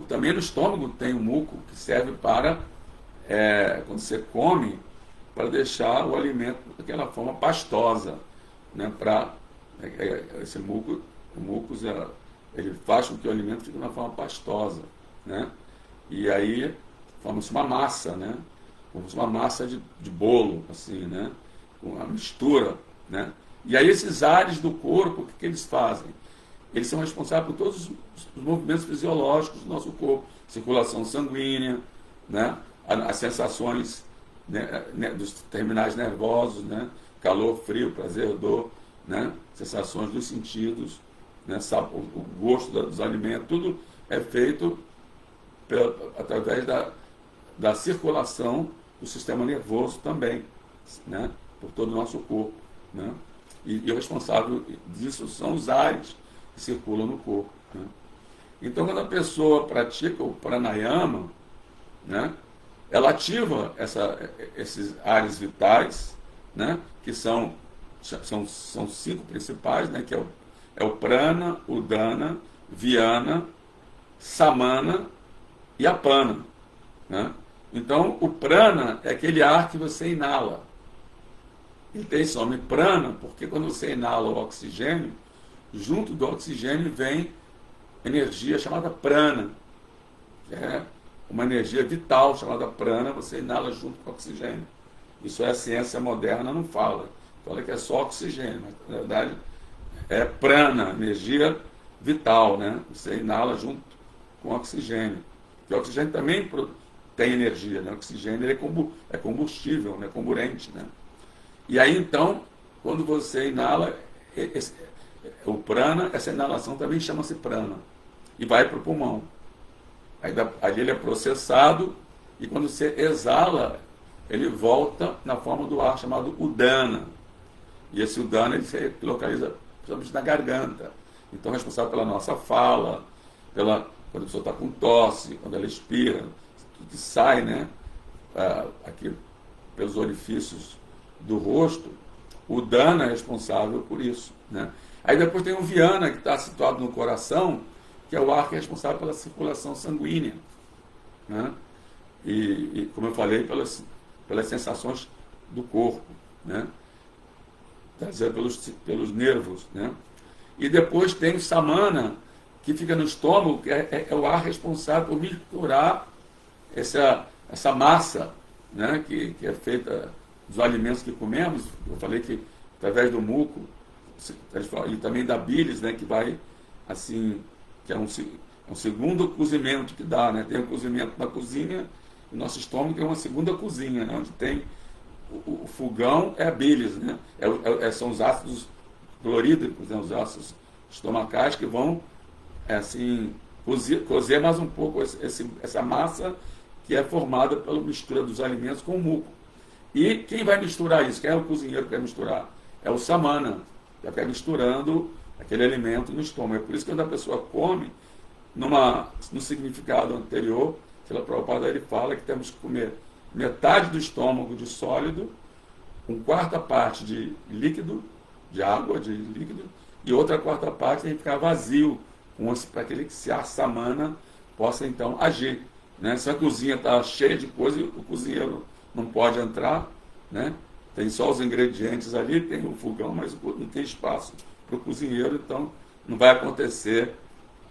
também no estômago tem o muco, que serve para, quando você come, para deixar o alimento daquela forma pastosa, né? Esse muco, o mucus, ele faz com que o alimento fique na forma pastosa, né? E aí forma-se uma massa, né? Forma-se uma massa de bolo, assim, né? Com a mistura, né? E aí esses ares do corpo, o que eles fazem? Eles são responsáveis por todos os movimentos fisiológicos do nosso corpo, circulação sanguínea, né? As sensações, né, dos terminais nervosos, né? Calor, frio, prazer, dor, né? Sensações dos sentidos, né? O gosto dos alimentos, tudo é feito através da circulação do sistema nervoso também, né? Por todo o nosso corpo, né? E o responsável disso são os ares que circulam no corpo. Né? Então, quando a pessoa pratica o pranayama, né, ela ativa esses ares vitais, né, que são 5 principais, né, que é o prana, o dana, viana, samana e apana. Né? Então, o prana é aquele ar que você inala. Ele tem esse nome prana, porque quando você inala o oxigênio, junto do oxigênio vem energia chamada prana, que é uma energia vital chamada prana, você inala junto com o oxigênio. Isso a ciência moderna não fala. Fala que é só oxigênio, mas na verdade é prana, energia vital, né? Você inala junto com o oxigênio. Porque o oxigênio também tem energia, né? O oxigênio ele é combustível, né? Comburente, né? E aí então, quando você inala, o prana, essa inalação também chama-se prana, e vai para o pulmão. Aí ele é processado, e quando você exala, ele volta na forma do ar chamado udana. E esse udana ele se localiza principalmente na garganta. Então é responsável pela nossa fala, quando a pessoa está com tosse, quando ela expira, que sai, né, aqui pelos orifícios do rosto, o udana é responsável por isso. Né? Aí depois tem o viana, que está situado no coração, que é o ar que é responsável pela circulação sanguínea. Né? E como eu falei, pelas sensações do corpo, né? Pelos nervos. Né? E depois tem o samana, que fica no estômago, que é o ar responsável por misturar essa massa, né? que é feita dos alimentos que comemos. Eu falei que através do muco, e também da bilis, né? que vai assim, que é um segundo cozimento que dá, né? Tem o cozimento na cozinha, o nosso estômago tem uma segunda cozinha, né? Onde tem o fogão é a bilis, né? São os ácidos clorídricos, né? Os ácidos estomacais que vão assim, cozer mais um pouco essa massa que é formada pela mistura dos alimentos com o muco. E quem vai misturar isso? Quem é o cozinheiro que vai misturar? É o samana, que vai misturando aquele alimento no estômago. É por isso que quando a pessoa come, no significado anterior, pela Prabhupada, ele fala que temos que comer metade do estômago de sólido, uma quarta parte de líquido, de água, de líquido, e outra quarta parte tem que ficar vazio, para que esse ar samana possa então agir. Né? Se a cozinha está cheia de coisa, o cozinheiro não pode entrar, né? Tem só os ingredientes ali, tem o fogão, mas não tem espaço para o cozinheiro, então não vai acontecer,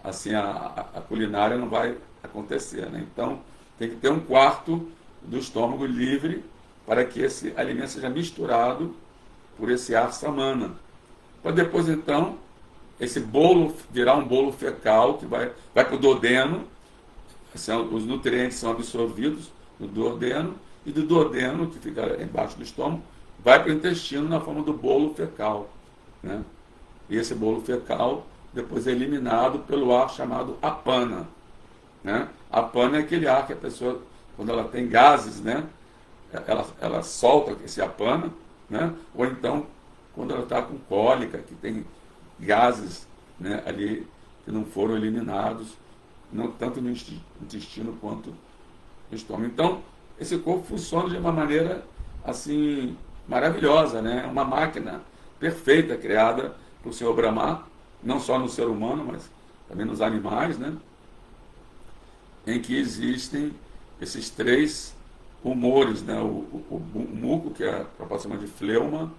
assim, a culinária não vai acontecer. Né? Então tem que ter um quarto do estômago livre para que esse alimento seja misturado por esse ar samana. Para depois, então, esse bolo virar um bolo fecal que vai para o duodeno, os nutrientes são absorvidos no duodeno, e do duodeno, que fica embaixo do estômago, vai para o intestino na forma do bolo fecal. Né? E esse bolo fecal depois é eliminado pelo ar chamado apana. Né? Apana é aquele ar que a pessoa, quando ela tem gases, né? ela solta esse apana, né? Ou então, quando ela está com cólica, que tem gases, né, ali que não foram eliminados, não, tanto no intestino quanto no estômago. Então, esse corpo funciona de uma maneira assim maravilhosa, né? Uma máquina perfeita criada por Senhor Brahma, não só no ser humano, mas também nos animais, né? Em que existem esses 3 humores, né? O muco, que é a proporção de fleuma,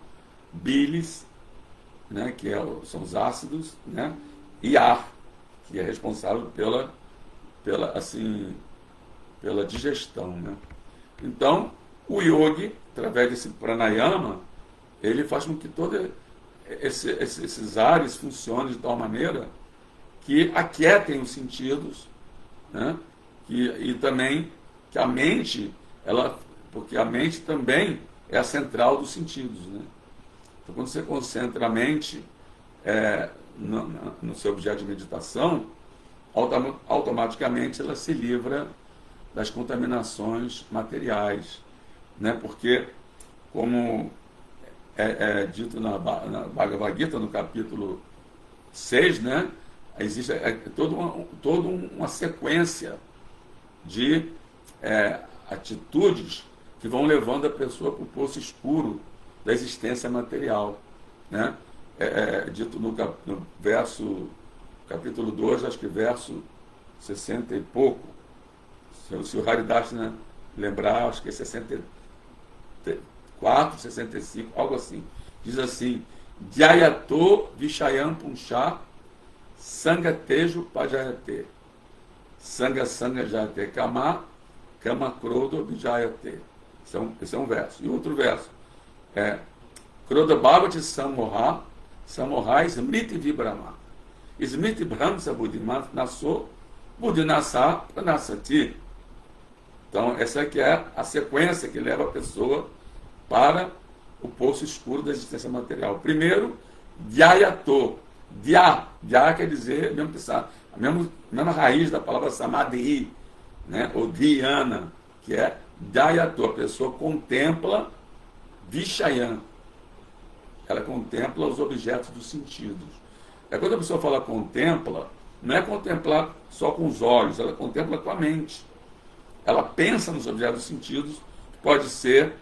bilis, né? Que são os ácidos, né? E ar, que é responsável pela digestão, né? Então, o yogi, através desse pranayama, ele faz com que todos esses ares funcionem de tal maneira que aquietem os sentidos, né? E também que a mente, porque a mente também é a central dos sentidos, né? Então, quando você concentra a mente no seu objeto de meditação, automaticamente ela se livra das contaminações materiais, né? Porque como é dito na Bhagavad Gita, no capítulo 6, né? Existe toda uma sequência de atitudes que vão levando a pessoa para o poço escuro da existência material, né? Dito no verso, capítulo 2, acho que verso 60 e pouco, se o Haridas, né, lembrar, acho que é 64, 65, algo assim. Diz assim: Dhyayato Vishayam Puncha Sanga Tejo Pajayate Sanga Sanga Jayate Kama Kama Krodo Vijayate. Esse é um verso. E outro verso Kroda Bhavati Samoha Samoha Smriti Vibrama Smriti Brahmsa Buddhima Naso Buddhinasa Pranasati. Então, essa aqui é a sequência que leva a pessoa para o poço escuro da existência material. Primeiro, Dhyayato. Dhya quer dizer a mesma raiz da palavra Samadhi, né? Ou Dhyana, que é Dhyayato. A pessoa contempla Vishayam. Ela contempla os objetos dos sentidos. Quando a pessoa fala contempla, não é contemplar só com os olhos, ela contempla com a mente. Ela pensa nos objetos dos sentidos, que pode ser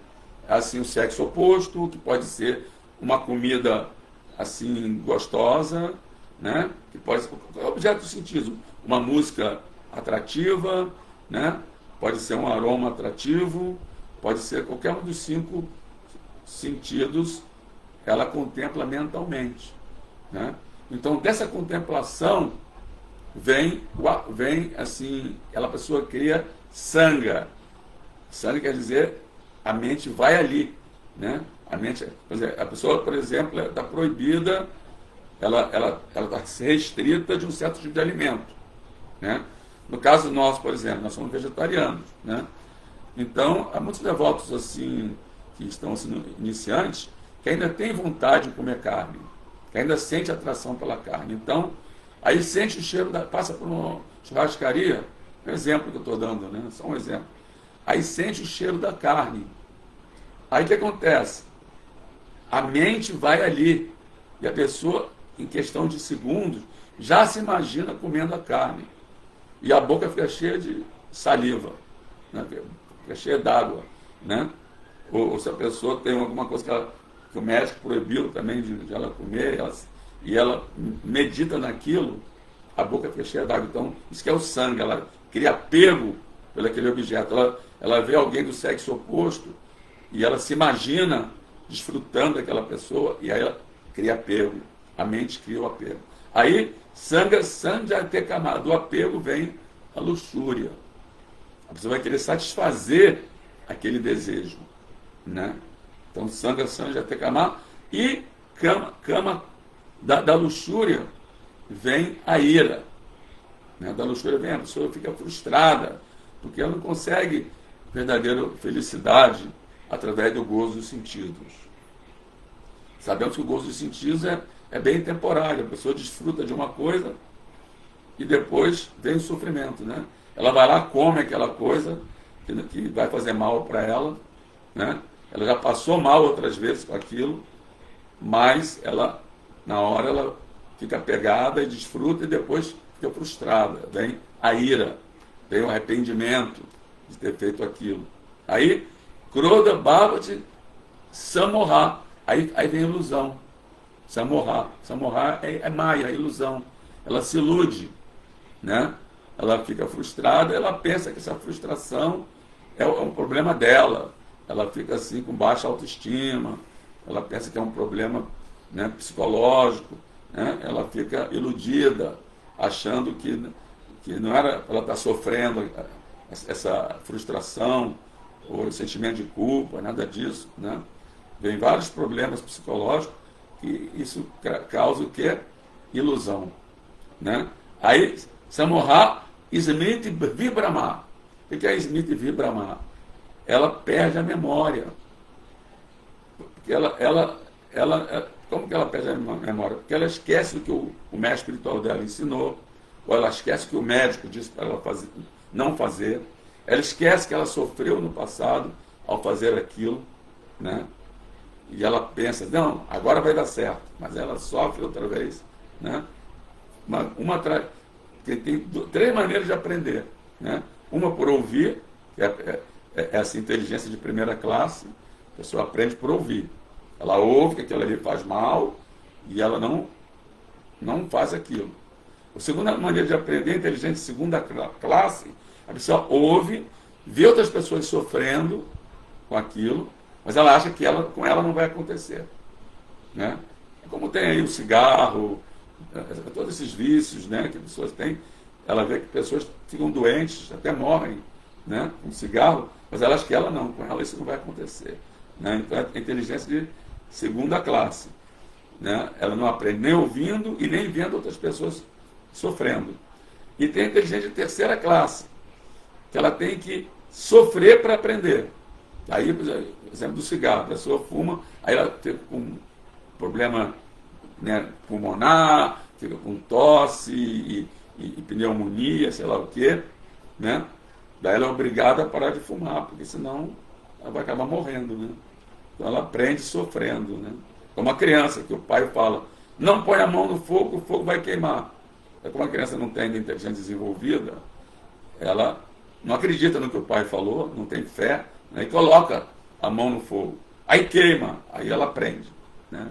assim o sexo oposto, que pode ser uma comida assim gostosa, né? Que pode ser objeto dos sentidos, uma música atrativa, né? Pode ser um aroma atrativo, pode ser qualquer um dos 5 sentidos, ela contempla mentalmente, né? Então, dessa contemplação vem assim, a pessoa cria sanga. Sanga quer dizer a mente vai ali, né? A mente, a pessoa, por exemplo, está proibida, ela está restrita de um certo tipo de alimento, né? No caso nosso, por exemplo, nós somos vegetarianos, né? Então, há muitos devotos assim que estão assim, iniciantes, que ainda têm vontade de comer carne, que ainda sente atração pela carne. Então, aí sente o cheiro, passa por uma churrascaria, um exemplo que eu estou dando, né? Só um exemplo. Aí sente o cheiro da carne. Aí o que acontece? A mente vai ali, e a pessoa, em questão de segundos, já se imagina comendo a carne. E a boca fica cheia de saliva, né? Fica cheia d'água, né? Ou se a pessoa tem alguma coisa que o médico proibiu também de ela comer, e ela medita naquilo, a boca fica cheia d'água. Então, isso que é o sangue, ela cria apego pelo aquele objeto. Ela vê alguém do sexo oposto e ela se imagina desfrutando daquela pessoa, e aí ela cria apego. A mente cria o apego. Aí, sanga tekama, do apego vem a luxúria. A pessoa vai querer satisfazer aquele desejo, né? Então, sanga tekama, e kama da luxúria vem a ira, né? Da luxúria vem a pessoa fica frustrada, porque ela não consegue verdadeira felicidade através do gozo dos sentidos. Sabemos que o gozo dos sentidos é bem temporário. A pessoa desfruta de uma coisa e depois vem o sofrimento, né? Ela vai lá, come aquela coisa que vai fazer mal para ela, né? Ela já passou mal outras vezes com aquilo, mas ela, na hora, ela fica pegada e desfruta e depois fica frustrada. Vem a ira, vem o arrependimento de ter feito aquilo. Aí, Kroda Bhavati Samoha. Aí vem a ilusão. Samoha é Maya, a ilusão. Ela se ilude, né? Ela fica frustrada, ela pensa que essa frustração é um problema dela. Ela fica assim com baixa autoestima, ela pensa que é um problema, né, psicológico, né? Ela fica iludida, achando que não era ela estar sofrendo essa frustração ou o sentimento de culpa, nada disso, né? Vem vários problemas psicológicos que isso causa o quê? Ilusão, né? Aí, Samoha Smriti Vibrama. O que é Smriti Vibrama? Ela perde a memória. Porque como que ela perde a memória? Porque ela esquece o que o mestre espiritual dela ensinou, ou ela esquece o que o médico disse para ela não fazer. Ela esquece que ela sofreu no passado ao fazer aquilo, né? e ela pensa, não, agora vai dar certo, mas ela sofre outra vez, né? Tem três maneiras de aprender, né? Uma por ouvir, que é essa inteligência de primeira classe, a pessoa aprende por ouvir. Ela ouve que aquilo ali faz mal e ela não faz aquilo. A segunda maneira de aprender, inteligente de segunda classe, a pessoa ouve, vê outras pessoas sofrendo com aquilo, mas ela acha que com ela não vai acontecer, né? Como tem aí o cigarro, todos esses vícios, né, que as pessoas têm, ela vê que pessoas ficam doentes, até morrem, né, com cigarro, mas ela acha que ela não, com ela isso não vai acontecer, né? Então é inteligência de segunda classe, né? Ela não aprende nem ouvindo e nem vendo outras pessoas sofrendo. E tem a inteligência de terceira classe, que ela tem que sofrer para aprender. Aí, por exemplo, do cigarro, a pessoa fuma, aí ela fica com problema, né, pulmonar, fica com tosse e pneumonia, sei lá o quê, né? Daí ela é obrigada a parar de fumar, porque senão ela vai acabar morrendo, né? Então ela aprende sofrendo, né? Como a criança, que o pai fala, não põe a mão no fogo, o fogo vai queimar. Como a criança não tem ainda inteligência desenvolvida, ela não acredita no que o pai falou, não tem fé, né, e coloca a mão no fogo. Aí queima, aí ela aprende, né?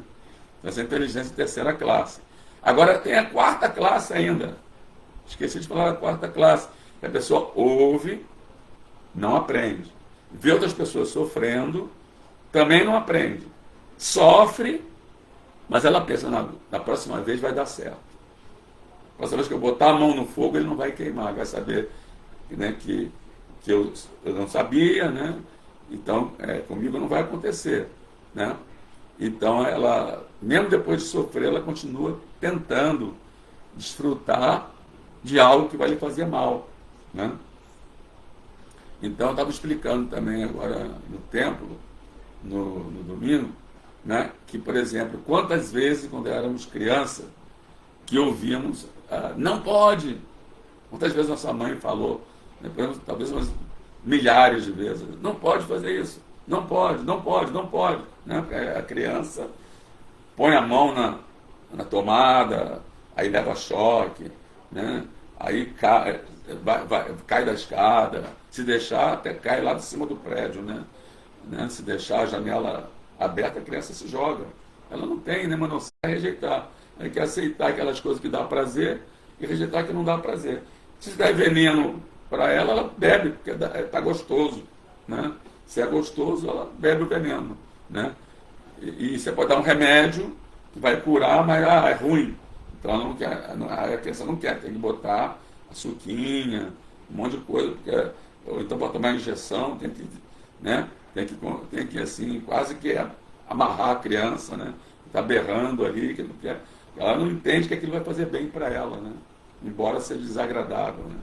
Essa é a inteligência de terceira classe. Agora tem a quarta classe ainda. Esqueci de falar da quarta classe. A pessoa ouve, não aprende. Vê outras pessoas sofrendo, também não aprende. Sofre, mas ela pensa, na próxima vez vai dar certo. A próxima vez que eu botar a mão no fogo, ele não vai queimar, vai saber, né, que eu não sabia, né? Então, comigo não vai acontecer, né? Então, ela, mesmo depois de sofrer, ela continua tentando desfrutar de algo que vai lhe fazer mal, né? Então, eu estava explicando também agora no templo, no domingo, né, que, por exemplo, quantas vezes, quando éramos crianças, que ouvíamos, não pode. Quantas vezes nossa mãe falou, né, talvez umas milhares de vezes, não pode fazer isso, não pode, não pode, não pode. Né? A criança põe a mão na tomada, aí leva choque, né? Aí cai da escada, se deixar até cai lá de cima do prédio, né? Se deixar a janela aberta, a criança se joga. Ela não tem, né, mas não sabe rejeitar. Ela quer aceitar aquelas coisas que dá prazer e rejeitar que não dá prazer. Se der veneno para ela, ela bebe, porque está gostoso, né? Se é gostoso, ela bebe o veneno, né? E você pode dar um remédio que vai curar, mas é ruim. Então ela não quer, a criança não quer, tem que botar açuquinha, um monte de coisa, porque, ou então pode tomar injeção, tem que, né? Tem que assim, quase que amarrar a criança, né? Está berrando ali, que não quer. Ela não entende que aquilo vai fazer bem para ela, né? Embora seja desagradável, né?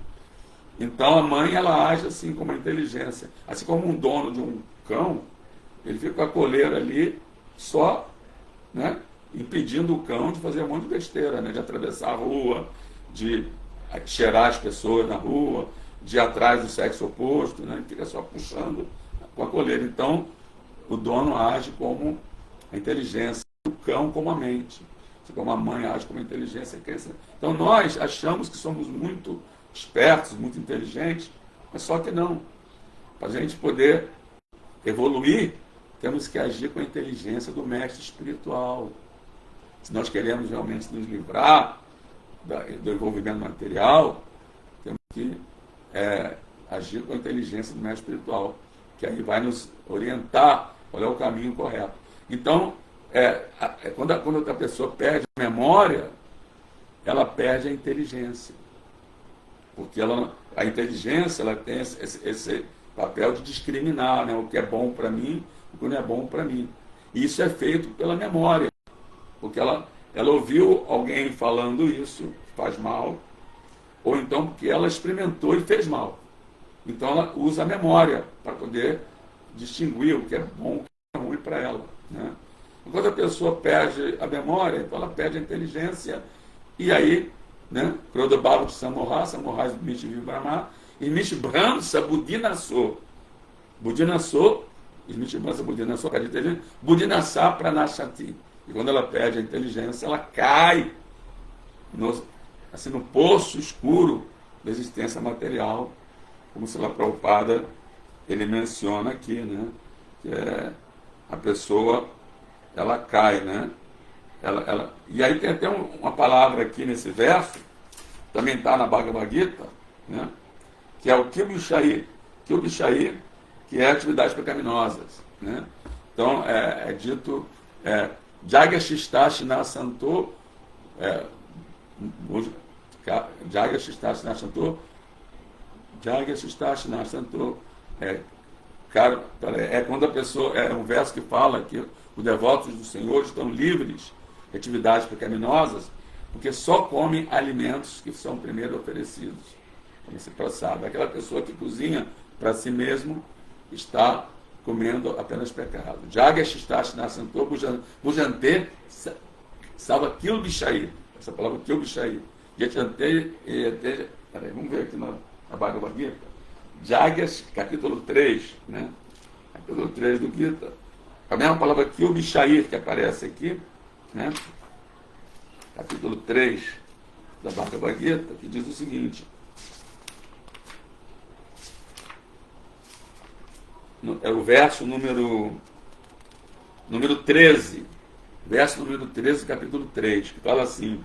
Então a mãe, ela age assim como a inteligência. Assim como um dono de um cão, ele fica com a coleira ali só, né, impedindo o cão de fazer um monte de besteira, né? De atravessar a rua, de cheirar as pessoas na rua, de ir atrás do sexo oposto, né? Ele fica só puxando com a coleira. Então o dono age como a inteligência, o cão como a mente. Como a mãe age como a inteligência, a criança. Então nós achamos que somos muito espertos, muito inteligentes, mas só que não. Para a gente poder evoluir, temos que agir com a inteligência do mestre espiritual. Se nós queremos realmente nos livrar do envolvimento material, temos que agir com a inteligência do mestre espiritual, que aí vai nos orientar qual é o caminho correto. Então, quando a pessoa perde a memória, ela perde a inteligência. Porque a inteligência, ela tem esse papel de discriminar, né, o que é bom para mim e o que não é bom para mim. E isso é feito pela memória. Porque ela ouviu alguém falando isso, faz mal, ou então porque ela experimentou e fez mal. Então ela usa a memória para poder distinguir o que é bom e o que é ruim para ela, né? Quando a pessoa perde a memória, então ela perde a inteligência, e aí, né, Krodobhava de Sammoha, Sammoha Mish Vibhrama, e Mish Brahmsa Budinasso. Budinasso Smitimansa Buddhina Sokadi inteligência, Buddhinasa Pranashati. E quando ela perde a inteligência, ela cai no poço escuro da existência material, como Srila Prabhupada ele menciona aqui, né? Que é a pessoa, ela cai, né? E aí tem até uma palavra aqui nesse verso, também está na Bhagavad Gita, né? Que é o Kilbishai, que é atividades pecaminosas, né? Então é dito Jagashistashi Santo, Jagashistashi Santo, quando a pessoa, é um verso que fala que os devotos do Senhor estão livres de atividades pecaminosas, porque só comem alimentos que são primeiro oferecidos. Como se passava. Aquela pessoa que cozinha para si mesmo está comendo apenas pecado. Jagashistashi Santo Bujante salva Kilbishai. Essa palavra Kilbishai. Vamos ver aqui na Bhagavad Gita. Jagas, capítulo 3, né? Capítulo 3 do Gita. A mesma palavra Kilbishai que aparece aqui, né? Capítulo 3 da Bhagavad Gita, que diz o seguinte: é o verso número 13, verso número 13, capítulo 3, que fala assim: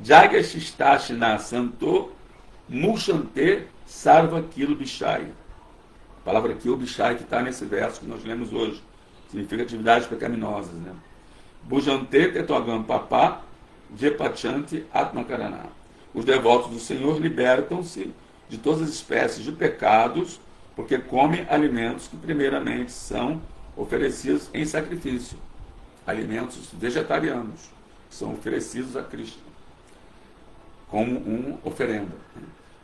Jagashistashina Santo Mushante Sarva Kilbishai. A palavra Kilbishai que está nesse verso que nós lemos hoje significa atividades pecaminosas, né? Bujante Tetogam Papá Jepachanti Atmakarana. Os devotos do Senhor libertam-se de todas as espécies de pecados, porque comem alimentos que primeiramente são oferecidos em sacrifício. Alimentos vegetarianos que são oferecidos a Krishna como uma oferenda.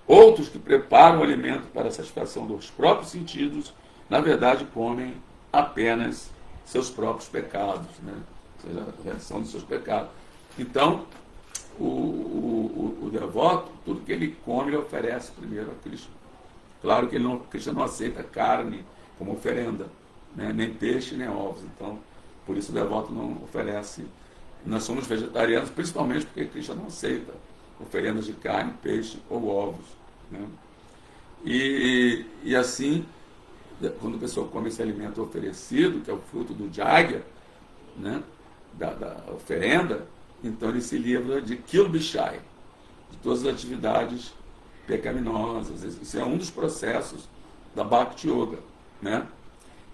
Outros que preparam o alimento para a satisfação dos próprios sentidos, na verdade comem apenas seus próprios pecados, né? Ou seja, a reação dos seus pecados. Então, o devoto, tudo que ele come, ele oferece primeiro a Krishna. Claro que Krishna não aceita carne como oferenda, né? Nem peixe, nem ovos. Então, por isso o devoto não oferece. Nós somos vegetarianos, principalmente porque Krishna não aceita oferendas de carne, peixe ou ovos, né? E assim, quando a pessoa come esse alimento oferecido, que é o fruto do Jagya, né? da oferenda, então ele se livra de Kilbishai, de todas as atividades pecaminosas. Isso é um dos processos da Bhakti Yoga, né?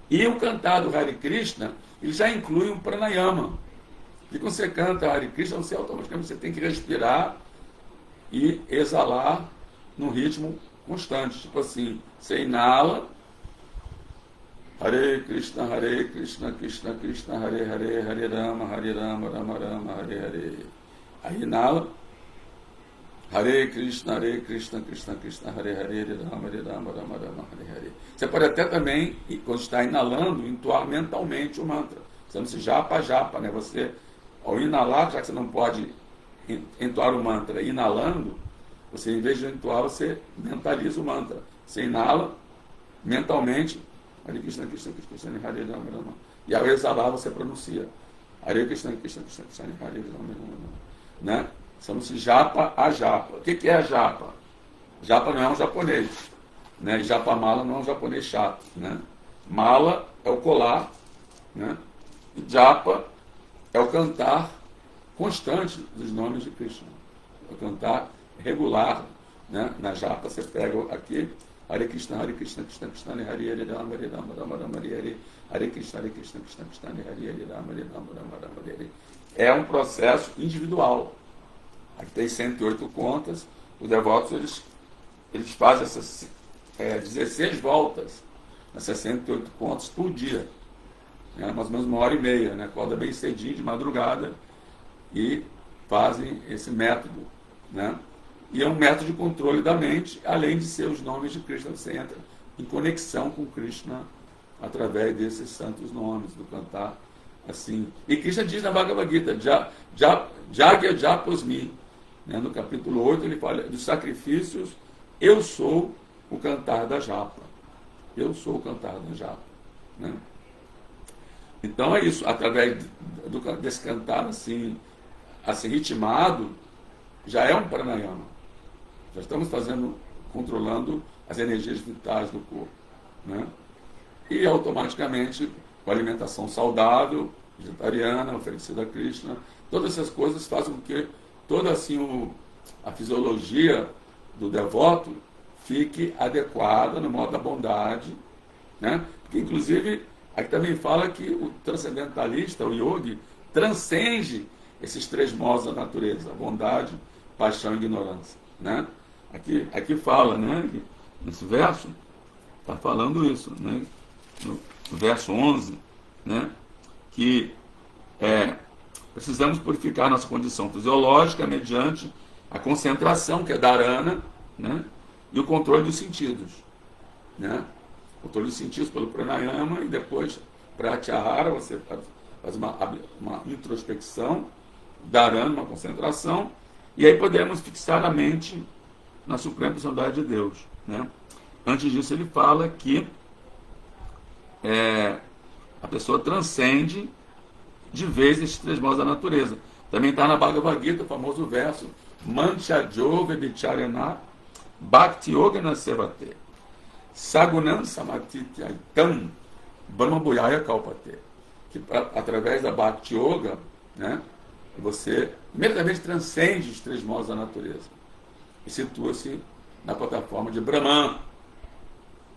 E o cantar do Hare Krishna, ele já inclui um pranayama. E quando você canta Hare Krishna, você automaticamente você tem que respirar e exalar num ritmo constante. Tipo assim, você inala Hare Krishna, Krishna Krishna, Hare Hare, Hare Rama, Rama Rama, Hare Hare. Aí inala Hare Krishna, Krishna Krishna, Hare Hare, Hare Rama, Rama Rama, Hare Hare. Você pode até também, quando está inalando, entoar mentalmente o mantra. Chama-se japa, né? Você, ao inalar, já que você não pode entoar o mantra inalando, você, em vez de entoar, você mentaliza o mantra. Você inala mentalmente Hare Krishna, Hare Rama. E ao exalar você pronuncia Hare Krishna, Hare Rama. Né? Chama-se japa a japa. O que é a japa? Japa não é um japonês. Né? Japa mala não é um japonês chato. Né? Mala é o colar. Né? E japa é o cantar constante dos nomes de Krishna. É o cantar regular. Né? Na japa você pega aqui Hare Krishna, Krishna Krishna, Hare Hare, Rama Rama, Hare Hare, Hare Krishna, Krishna Hare Hare, Rama Rama, Hare Hare. É um processo individual. Aqui tem 108 contas. Os devotos eles fazem essas 16 voltas, essas 108 contas por dia. Mais ou menos 1h30, né? Acorda bem cedinho, de madrugada, e fazem esse método, né? E é um método de controle da mente, além de ser os nomes de Krishna. Você entra em conexão com Krishna através desses santos nomes, do cantar assim. E Krishna diz na Bhagavad Gita, Jagya Japosmi, né? No capítulo 8 ele fala dos sacrifícios, eu sou o cantar da japa. Eu sou o cantar da japa. Né? Então é isso, através desse cantar assim ritmado, já é um pranayama. Já estamos controlando as energias vitais do corpo, né? E automaticamente, com alimentação saudável, vegetariana, oferecida a Krishna, todas essas coisas fazem com que toda assim a fisiologia do devoto fique adequada no modo da bondade, né? Porque inclusive aqui também fala que o transcendentalista, o yogi, transcende esses três modos da natureza: bondade, paixão e ignorância, né? Aqui fala, né? Nesse verso está falando isso, né? No verso 11, né? Que precisamos purificar nossa condição fisiológica mediante a concentração, que é dharana, né? E o controle dos sentidos, né? Controle dos sentidos pelo pranayama, e depois pratyahara, você faz uma introspecção, dharana, uma concentração, e aí podemos fixar a mente na suprema personalidade de Deus, né? Antes disso ele fala que a pessoa transcende de vez esses três modos da natureza. Também está na Bhagavad Gita, o famoso verso Manchajo Vebicharana Bhakti Yogana Sevate Sagunan Samatityatam Brahmabhuyaya Kalpate, que através da Bhakti Yoga, né, você imediatamente transcende os três modos da natureza e situa-se na plataforma de Brahman.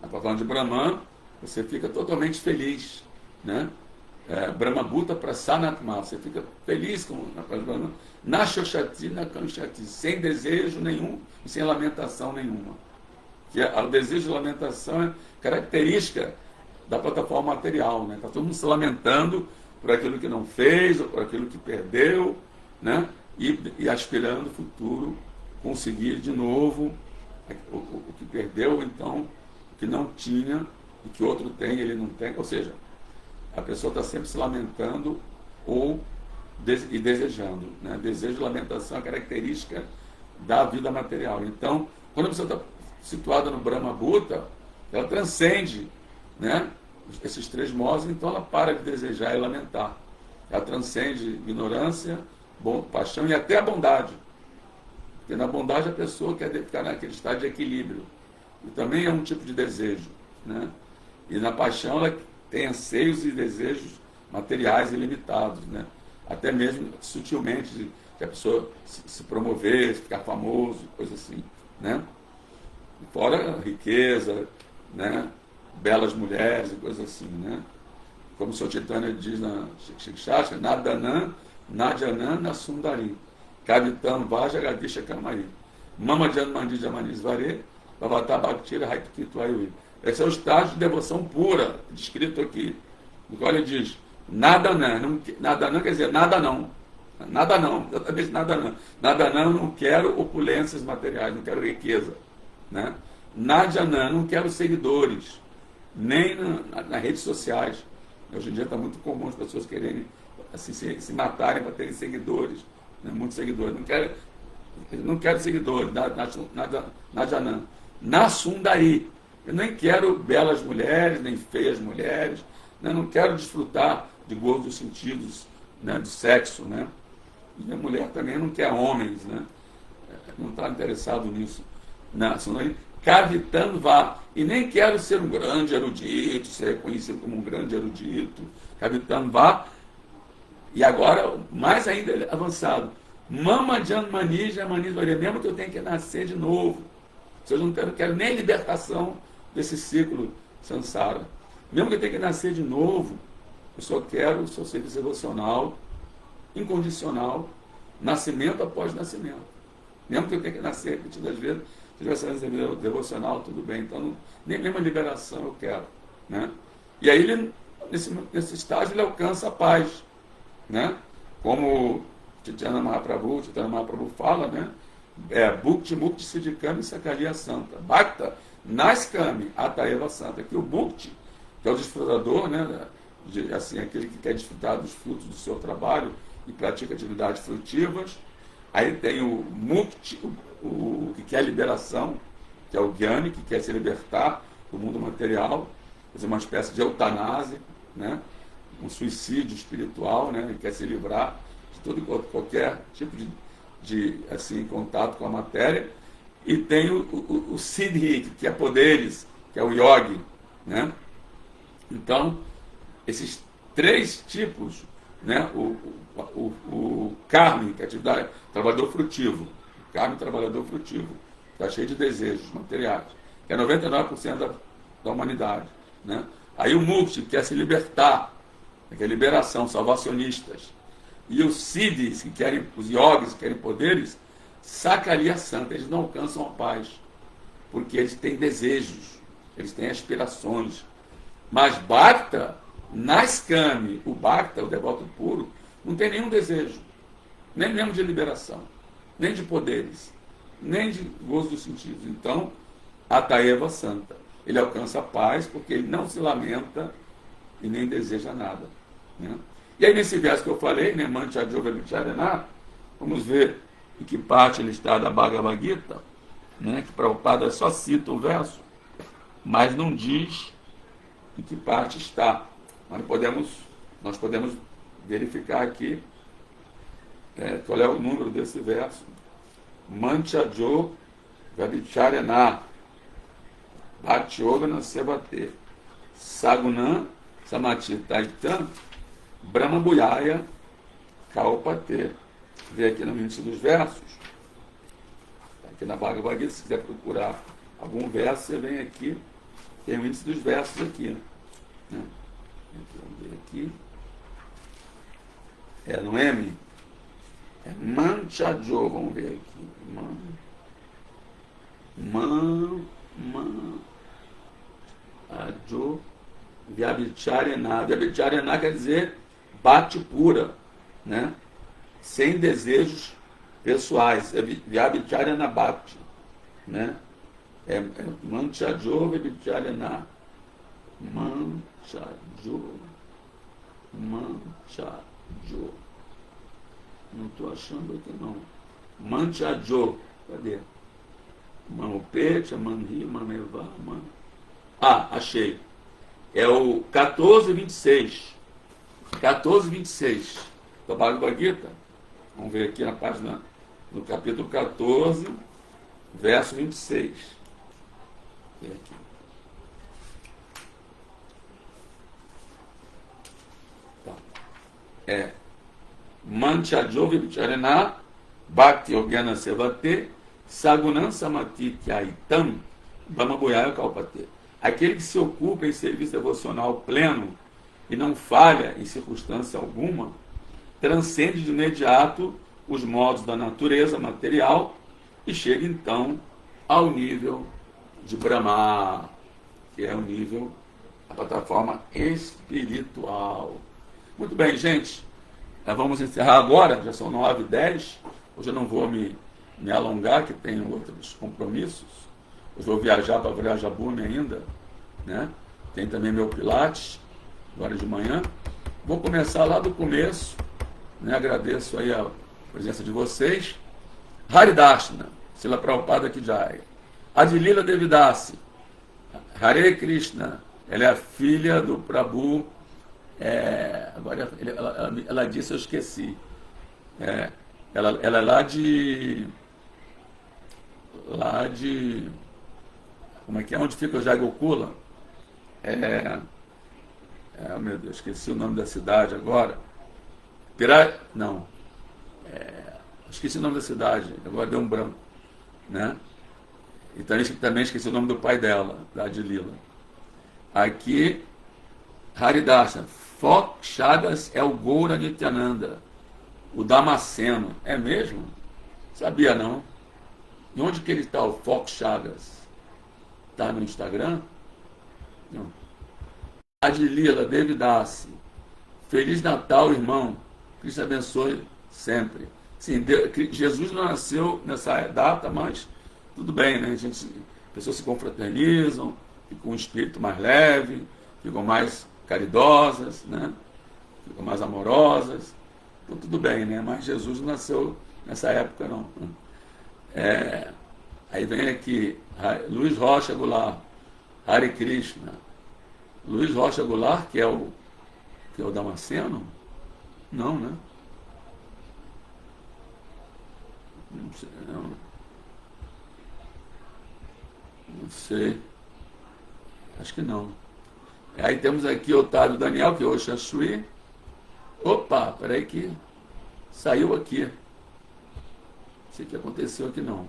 Na plataforma de Brahman você fica totalmente feliz, né? Brahma Bhuta Prasanatma, você fica feliz com na Brahman, na Shoshati, na Kanshati, sem desejo nenhum e sem lamentação nenhuma. Que o desejo de lamentação é característica da plataforma material, né? Está todo mundo se lamentando por aquilo que não fez, ou por aquilo que perdeu, né? E aspirando no futuro conseguir de novo o que perdeu, então, o que não tinha, e que outro tem, ele não tem. Ou seja, a pessoa está sempre se lamentando e desejando, né? Desejo e lamentação é característica da vida material. Então, quando a pessoa está situada no Brahma Bhuta, ela transcende, né, esses três modos, então ela para de desejar e lamentar. Ela transcende ignorância, paixão e até a bondade. Porque na bondade a pessoa quer ficar naquele estado de equilíbrio. E também é um tipo de desejo, né? E na paixão ela tem anseios e desejos materiais ilimitados, né? Até mesmo sutilmente, que a pessoa se promover, ficar famoso, coisa assim, né? Fora riqueza, né? Belas mulheres e coisas assim, né? Como o Sr. Chaitanya diz na Shikshastra, Nadanam, Nadjanam, Nasundari, Kavitam, Vaja, Gadisha, Kamari, Mama Janmandi, Jamanisvare, Bhavata, Bhaktira, Haipkitu, Ayui. Esse é o estágio de devoção pura, descrito aqui. No qual ele diz, nada não quer dizer nada não. Nada não, exatamente nada não. Nada não quero opulências materiais, não quero riqueza. Né? Nadjanam, não quero seguidores, nem nas redes sociais. Hoje em dia está muito comum as pessoas quererem assim, se matarem para terem seguidores, né? Muitos seguidores. Não quero seguidores, Nadjanam. Nasundari. Eu nem quero belas mulheres, nem feias mulheres, né? Não quero desfrutar de gozo dos sentidos, né? Do sexo, né? E a mulher também não quer homens, né? Não está interessado nisso. Kavitando vá. E nem quero ser um grande erudito, ser reconhecido como um grande erudito. Kavitando vá. E agora, mais ainda avançado. Mama Janmani Jamani Varia, mesmo que eu tenha que nascer de novo. Se eu não quero nem libertação desse ciclo samsara. Mesmo que eu tenha que nascer de novo, eu só quero o seu serviço devocional, incondicional, nascimento após nascimento. Mesmo que eu tenha que nascer repetidas vezes, se tiver serviço devocional, tudo bem. Então, nem mesmo a liberação eu quero. Né? E aí, ele, nesse estágio, ele alcança a paz. Né? Como Chaitanya Mahaprabhu fala, né? Bhukti Mukti Siddhikami Sakaliya Santa. Bhakta Naskami Ataeva Santa. Que o Bhukti, que é o desfrutador, né? Assim, aquele que quer desfrutar dos frutos do seu trabalho e pratica atividades frutivas. Aí tem o Mukti, o que quer liberação, que é o Gyani, que quer se libertar do mundo material, fazer uma espécie de eutanásia, né? um suicídio espiritual, né? Ele quer se livrar de todo qualquer tipo de assim, contato com a matéria. E tem o Siddhi, que é poderes, que é o yogi, né? Então, esses três tipos, né? O Karmi, que é atividade, trabalhador frutivo. O Karmi, trabalhador frutivo. Está cheio de desejos materiais. Que é 99% da humanidade, né? Aí o Mukti, que quer se libertar, que é liberação, salvacionistas. E os Siddhis, que querem, os yogis, que querem poderes, Sakalia Santa, eles não alcançam a paz, porque eles têm desejos, eles têm aspirações. Mas Bhakta, Naiskami, o Bhakta, o devoto puro, não tem nenhum desejo, nem mesmo de liberação, nem de poderes, nem de gozo dos sentidos. Então, Ataeva Santa, ele alcança a paz porque ele não se lamenta e nem deseja nada, né? E aí nesse verso que eu falei, né, Manchadjova Vicharana, vamos ver em que parte ele está da Bhagavad Gita, né, que Prabhupada só cita o verso, mas não diz em que parte está. Nós podemos verificar aqui qual é o número desse verso. Manchadjova Vicharana Bhatyogana Sevate Sagunam Samatitaitam Brahma Buyaya Kalpate. Vê aqui no índice dos versos. Aqui na Bhagavad Gita, se quiser procurar algum verso, você vem aqui, tem o índice dos versos aqui, né? Vamos ver aqui. É no M? É Manchajo, vamos ver aqui. Ajo Vyabhicharena. Vyabhicharena quer dizer bhakti pura, né? Sem desejos pessoais. É Vyabhicharena Bhakti, né? Manchajo Vyabhicharena. Manchajo. Não estou achando aqui não. Manchajo. Cadê? Manopete, Manri, Manevá, achei. É o 1426. 1426 da Bhagavad Gita. Vamos ver aqui na página, no capítulo 14, verso 26. Vem aqui. Tá. Manchajo Vicharena Bhakti Yogena Sevate Sagunam Samatitaitam Brahmabhuyaya Kalpate. Aquele que se ocupa em serviço devocional pleno e não falha em circunstância alguma, transcende de imediato os modos da natureza material e chega então ao nível de Brahma, que é o nível, a plataforma espiritual. Muito bem, gente. Vamos encerrar agora, já são 9h10. Hoje eu não vou me alongar, que tenho outros compromissos. Eu vou viajar para Vrajabhumi ainda, né? Tem também meu Pilates, agora de manhã. Vou começar lá do começo, né? Agradeço aí a presença de vocês. Haridashna, Srila Prabhupada Ki Jai. Adilila Devidasi, Hare Krishna, ela é a filha do Prabhu. Agora ela disse, eu esqueci. Ela é lá de como é que é? Onde fica o Jagokula? Meu Deus, esqueci o nome da cidade agora. Esqueci o nome da cidade, agora deu um branco, né? E também esqueci o nome do pai dela, da Adilila. Aqui, Haridasa, Fox Chagas é o Goura Nityananda, o Damasceno. É mesmo? Sabia não? E onde que ele está, o Fox Chagas? Está no Instagram? Não. Adilila, Devidassi. Feliz Natal, irmão. Cristo abençoe sempre. Sim, Jesus não nasceu nessa data, mas tudo bem, né? Pessoas se confraternizam, ficam com um espírito mais leve, ficam mais caridosas, né? Ficam mais amorosas. Então tudo bem, né? Mas Jesus não nasceu nessa época, não. Aí vem aqui, Luiz Rocha Goulart, Hare Krishna. Luiz Rocha Goulart, que é o Que é o Damasceno? Não, né? Não sei. Não sei. Acho que não. Aí temos aqui Otávio Daniel, que é o Oxaxui. Opa, peraí que saiu aqui. Não sei o que aconteceu aqui não.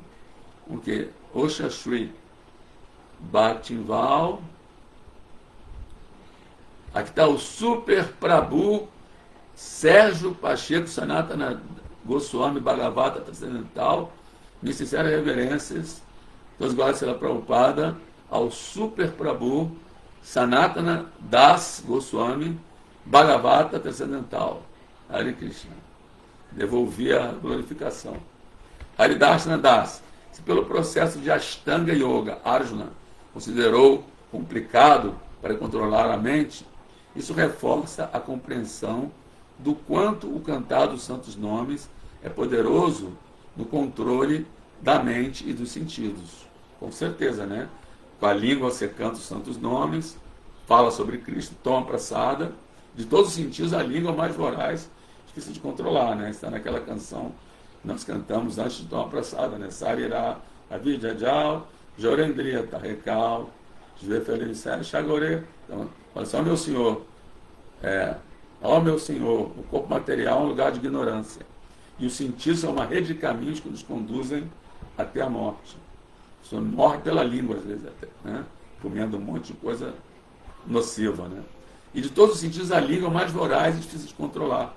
O que? Oxaxui. Bhaktival. Aqui está o Super Prabhu Sérgio Pacheco Sanatana Goswami Bhagavata Transcendental. Minhas sinceras reverências. Todas glórias será Prabhupada ao Super Prabhu Sanatana Das Goswami Bhagavata Transcendental. Hare Krishna. Devolvi a glorificação. Haridashna Das. Se pelo processo de Ashtanga Yoga Arjuna considerou complicado para controlar a mente, isso reforça a compreensão do quanto o cantar dos santos nomes é poderoso no controle da mente e dos sentidos. Com certeza, né? Com a língua você canta os santos nomes, fala sobre Cristo, toma praçada. De todos os sentidos, a língua mais voraz, difícil de controlar, né? Está naquela canção que nós cantamos antes de tomar praçada, né? Sarirá, Avidjajal, Jorendria, Tarrekal, Jvefelicé, Chagore. Então, olha só, meu Senhor, ó meu Senhor, o corpo material é um lugar de ignorância. E os sentidos são uma rede de caminhos que nos conduzem até a morte. O Senhor morre pela língua, às vezes, até, né? Comendo um monte de coisa nociva, né? E de todos os sentidos, a língua é mais voraz e difícil de controlar.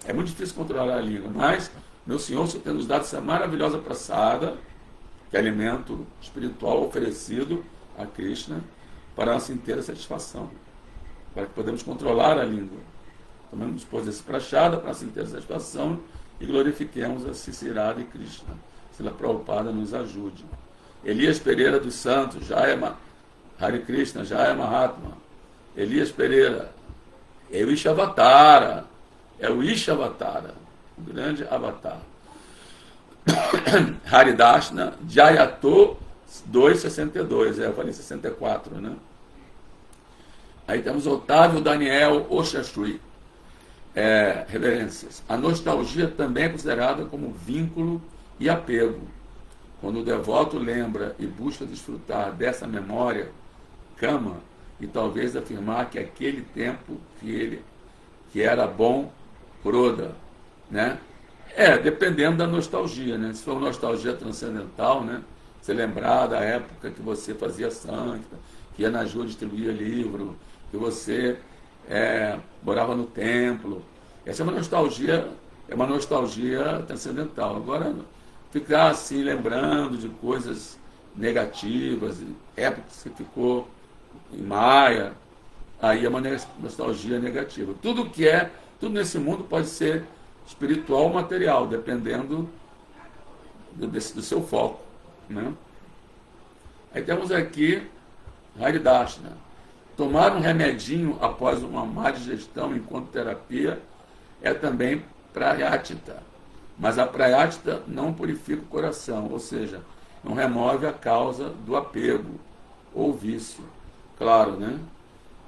É muito difícil controlar a língua, mas, meu Senhor, o Senhor tem nos dado essa maravilhosa praçada, que é alimento espiritual oferecido a Krishna, para a nossa inteira satisfação, para que podemos controlar a língua. Tomemos depois desse prachada para a nossa inteira satisfação e glorifiquemos a Sisirada e Krishna. Se a Prabhupada nos ajude. Elias Pereira dos Santos, Jaya Hare Krishna, Jaya Mahatma. Elias Pereira, é o Ishavatara, o grande avatar. Haridashna, Jayato 262, eu falei 64, né? Aí temos Otávio Daniel Oxaxui. Reverências. A nostalgia também é considerada como vínculo e apego. Quando o devoto lembra e busca desfrutar dessa memória, cama, e talvez afirmar que aquele tempo que era bom, Kroda, né? Dependendo da nostalgia, né? Se for uma nostalgia transcendental, né? Você lembrar da época que você fazia santa, que ia na Jô distribuir livro, que você morava no templo. Essa é uma nostalgia transcendental. Agora, ficar assim, lembrando de coisas negativas, épocas que ficou em Maia, aí é uma nostalgia negativa. Tudo nesse mundo pode ser espiritual ou material, dependendo do seu foco, né? Aí temos aqui Haridashna. Tomar um remedinho após uma má digestão enquanto terapia é também prayatita. Mas a prayatita não purifica o coração, ou seja, não remove a causa do apego ou vício. Claro, né?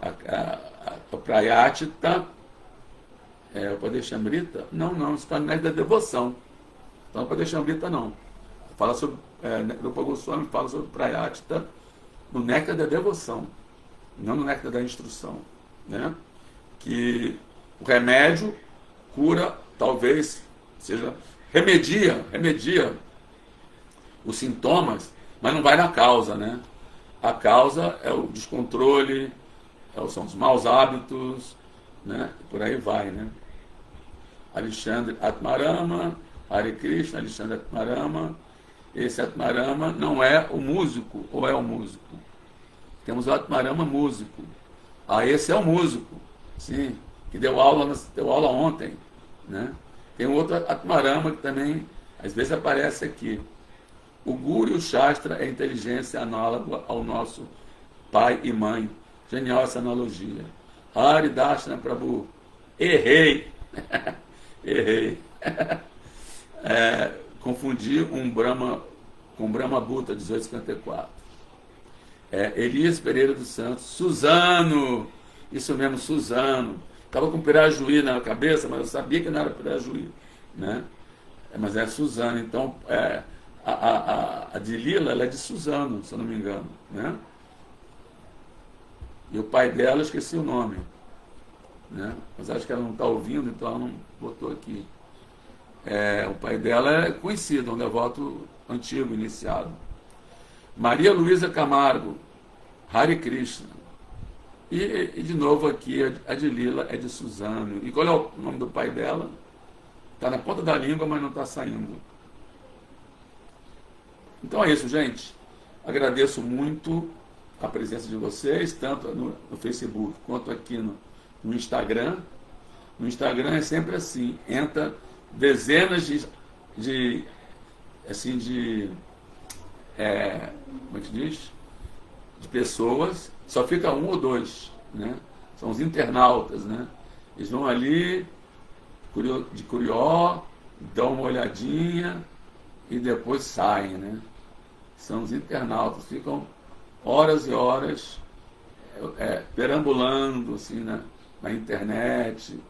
A prayatita o Padeshamrita? Não, isso está no néctar da devoção. Então, o Padeshamrita não. Fala sobre, Rupa Goswami fala sobre prayatita no néctar da devoção, não no néctar da instrução, né? Que o remédio cura, talvez, remedia os sintomas, mas não vai na causa, né? A causa é o descontrole, são os maus hábitos, né? E por aí vai, né? Alexandre Atmarama, Hare Krishna, Alexandre Atmarama. Esse Atmarama não é o músico, ou é o músico? Temos o Atmarama músico. Esse é o músico, sim, que deu aula ontem, né? Tem outro Atmarama que também, às vezes, aparece aqui. O Guru e o Shastra é inteligência análoga ao nosso pai e mãe. Genial essa analogia. Haridashna Prabhu. Errei. Errei. Confundi um Brahma com Brahma Bhuta, 1854. Elias Pereira dos Santos. Suzano. Isso mesmo, Suzano. estava com Pirajuí na cabeça, mas eu sabia que não era Pirajuí, né? Mas é Suzano. Então, a de Lila, ela é de Suzano, se eu não me engano, né? E o pai dela, eu esqueci o nome, né? Mas acho que ela não está ouvindo, então ela não botou aqui. O pai dela é conhecido, um devoto antigo, iniciado. Maria Luísa Camargo, Hare Krishna. E de novo aqui, a de Lila é de Suzano. E qual é o nome do pai dela? Está na ponta da língua, mas não está saindo. Então é isso, gente. Agradeço muito a presença de vocês, tanto no Facebook quanto aqui no Instagram. No Instagram é sempre assim, entra dezenas como é que diz? De pessoas, só fica um ou dois, né? São os internautas, né? Eles vão ali de curió, dão uma olhadinha e depois saem, né? São os internautas, ficam horas e horas perambulando assim, na internet,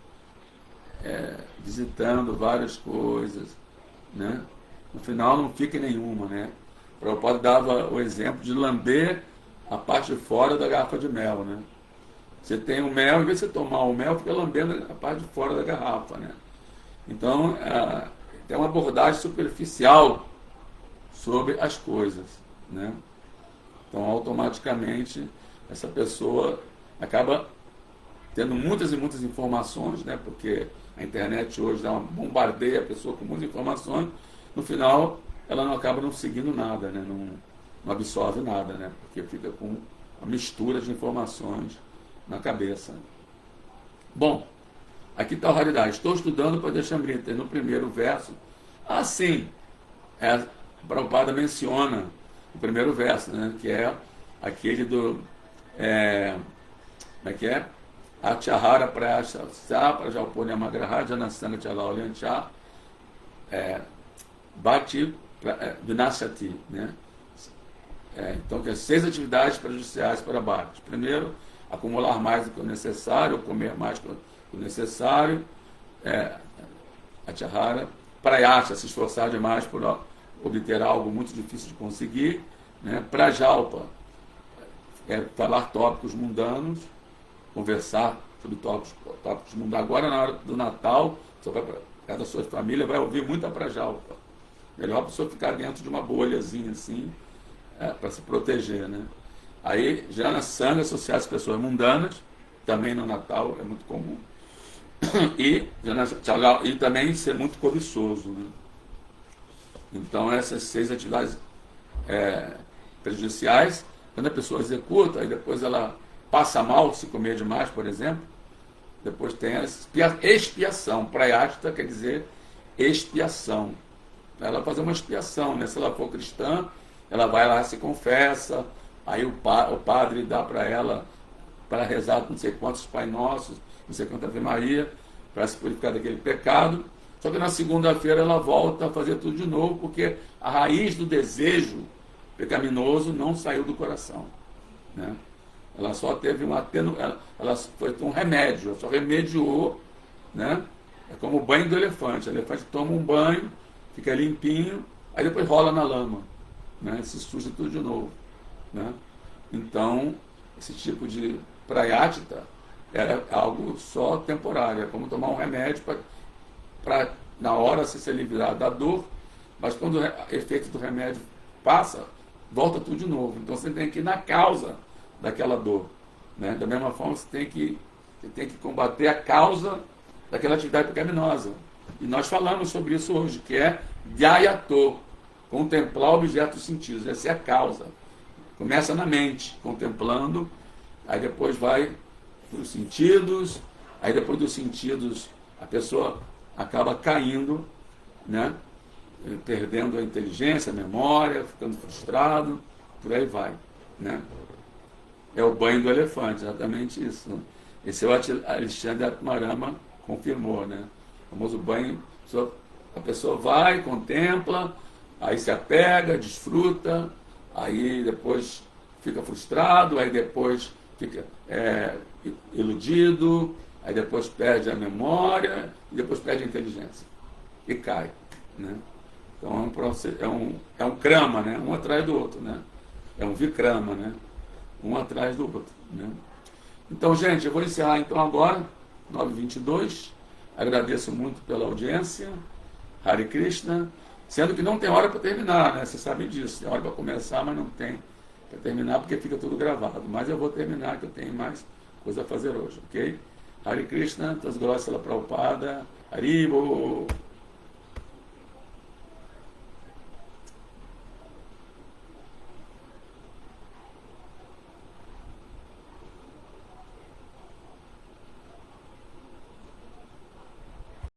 visitando várias coisas, né? No final não fica nenhuma, né? O Prabhupada dava o exemplo de lamber a parte de fora da garrafa de mel, né? Você tem o mel, em vez de você tomar o mel, fica lambendo a parte de fora da garrafa, né? Então, tem uma abordagem superficial sobre as coisas, né? Então, automaticamente, essa pessoa acaba tendo muitas e muitas informações, né? Porque a internet hoje bombardeia a pessoa com muitas informações, no final, ela não acaba não seguindo nada, né? Não absorve nada, né? Porque fica com uma mistura de informações na cabeça. Bom, aqui está a raridade. Estou estudando para Deshambrita. No primeiro verso, sim, a Prabhupada menciona o primeiro verso, né? Que é aquele do... como é que é? Achahara Prayasha Prajalpurya Magraha Janasanga Chalauliancha Bhati Vinashati, né? Então, tem 6 atividades prejudiciais para Bhakti. Primeiro, acumular mais do que o necessário, ou comer mais do que o necessário. Achahara Prayasha, se esforçar demais por obter algo muito difícil de conseguir, né? Prajalpa, falar tópicos mundanos, conversar sobre tópicos mundanos. Agora, na hora do Natal, você vai para casa da sua família, vai ouvir muita prajalpa. Melhor a pessoa ficar dentro de uma bolhazinha assim, para se proteger, né? Aí, já na sanga, associar as pessoas mundanas, também no Natal é muito comum. E também ser muito cobiçoso, né? Então, essas 6 atividades prejudiciais, quando a pessoa executa, aí depois ela passa mal se comer demais, por exemplo, depois tem a expiação. Prayashta quer dizer expiação. Ela fazer uma expiação, né? Se ela for cristã, ela vai lá, se confessa, aí o padre dá para ela, para rezar não sei quantos Pai Nossos, não sei quanta Ave Maria, para se purificar daquele pecado. Só que na segunda-feira ela volta a fazer tudo de novo, porque a raiz do desejo pecaminoso não saiu do coração, né? Ela só teve ela foi um remédio, ela só remediou, né? É como o banho do elefante. O elefante toma um banho, fica limpinho, aí depois rola na lama, né? Se suja tudo de novo, né? Então, esse tipo de prayatita era algo só temporário, é como tomar um remédio para na hora você se livrar da dor, mas quando o efeito do remédio passa, volta tudo de novo. Então você tem que ir na causa daquela dor, né? Da mesma forma, você tem que combater a causa daquela atividade pecaminosa. E nós falamos sobre isso hoje, que é dhyayato, contemplar objetos sentidos. Essa é a causa. Começa na mente, contemplando, aí depois vai para os sentidos, aí depois dos sentidos a pessoa acaba caindo, né? Perdendo a inteligência, a memória, ficando frustrado, por aí vai, né? É o banho do elefante, exatamente isso. Esse é o Alexandre Atmarama confirmou, né? O famoso banho, a pessoa vai, contempla, aí se apega, desfruta, aí depois fica frustrado, aí depois fica iludido, aí depois perde a memória, e depois perde a inteligência. E cai. Né? Então é um processo, é um krama, né? Um atrás do outro. Né? É um vikrama, né? Um atrás do outro. Né? Então, gente, eu vou encerrar então agora, 9h22. Agradeço muito pela audiência. Hare Krishna. Sendo que não tem hora para terminar, né? Vocês sabem disso. Tem hora para começar, mas não tem para terminar, porque fica tudo gravado. Mas eu vou terminar, que eu tenho mais coisa a fazer hoje, ok? Hare Krishna, Tasgala Prabhupada, Haribo.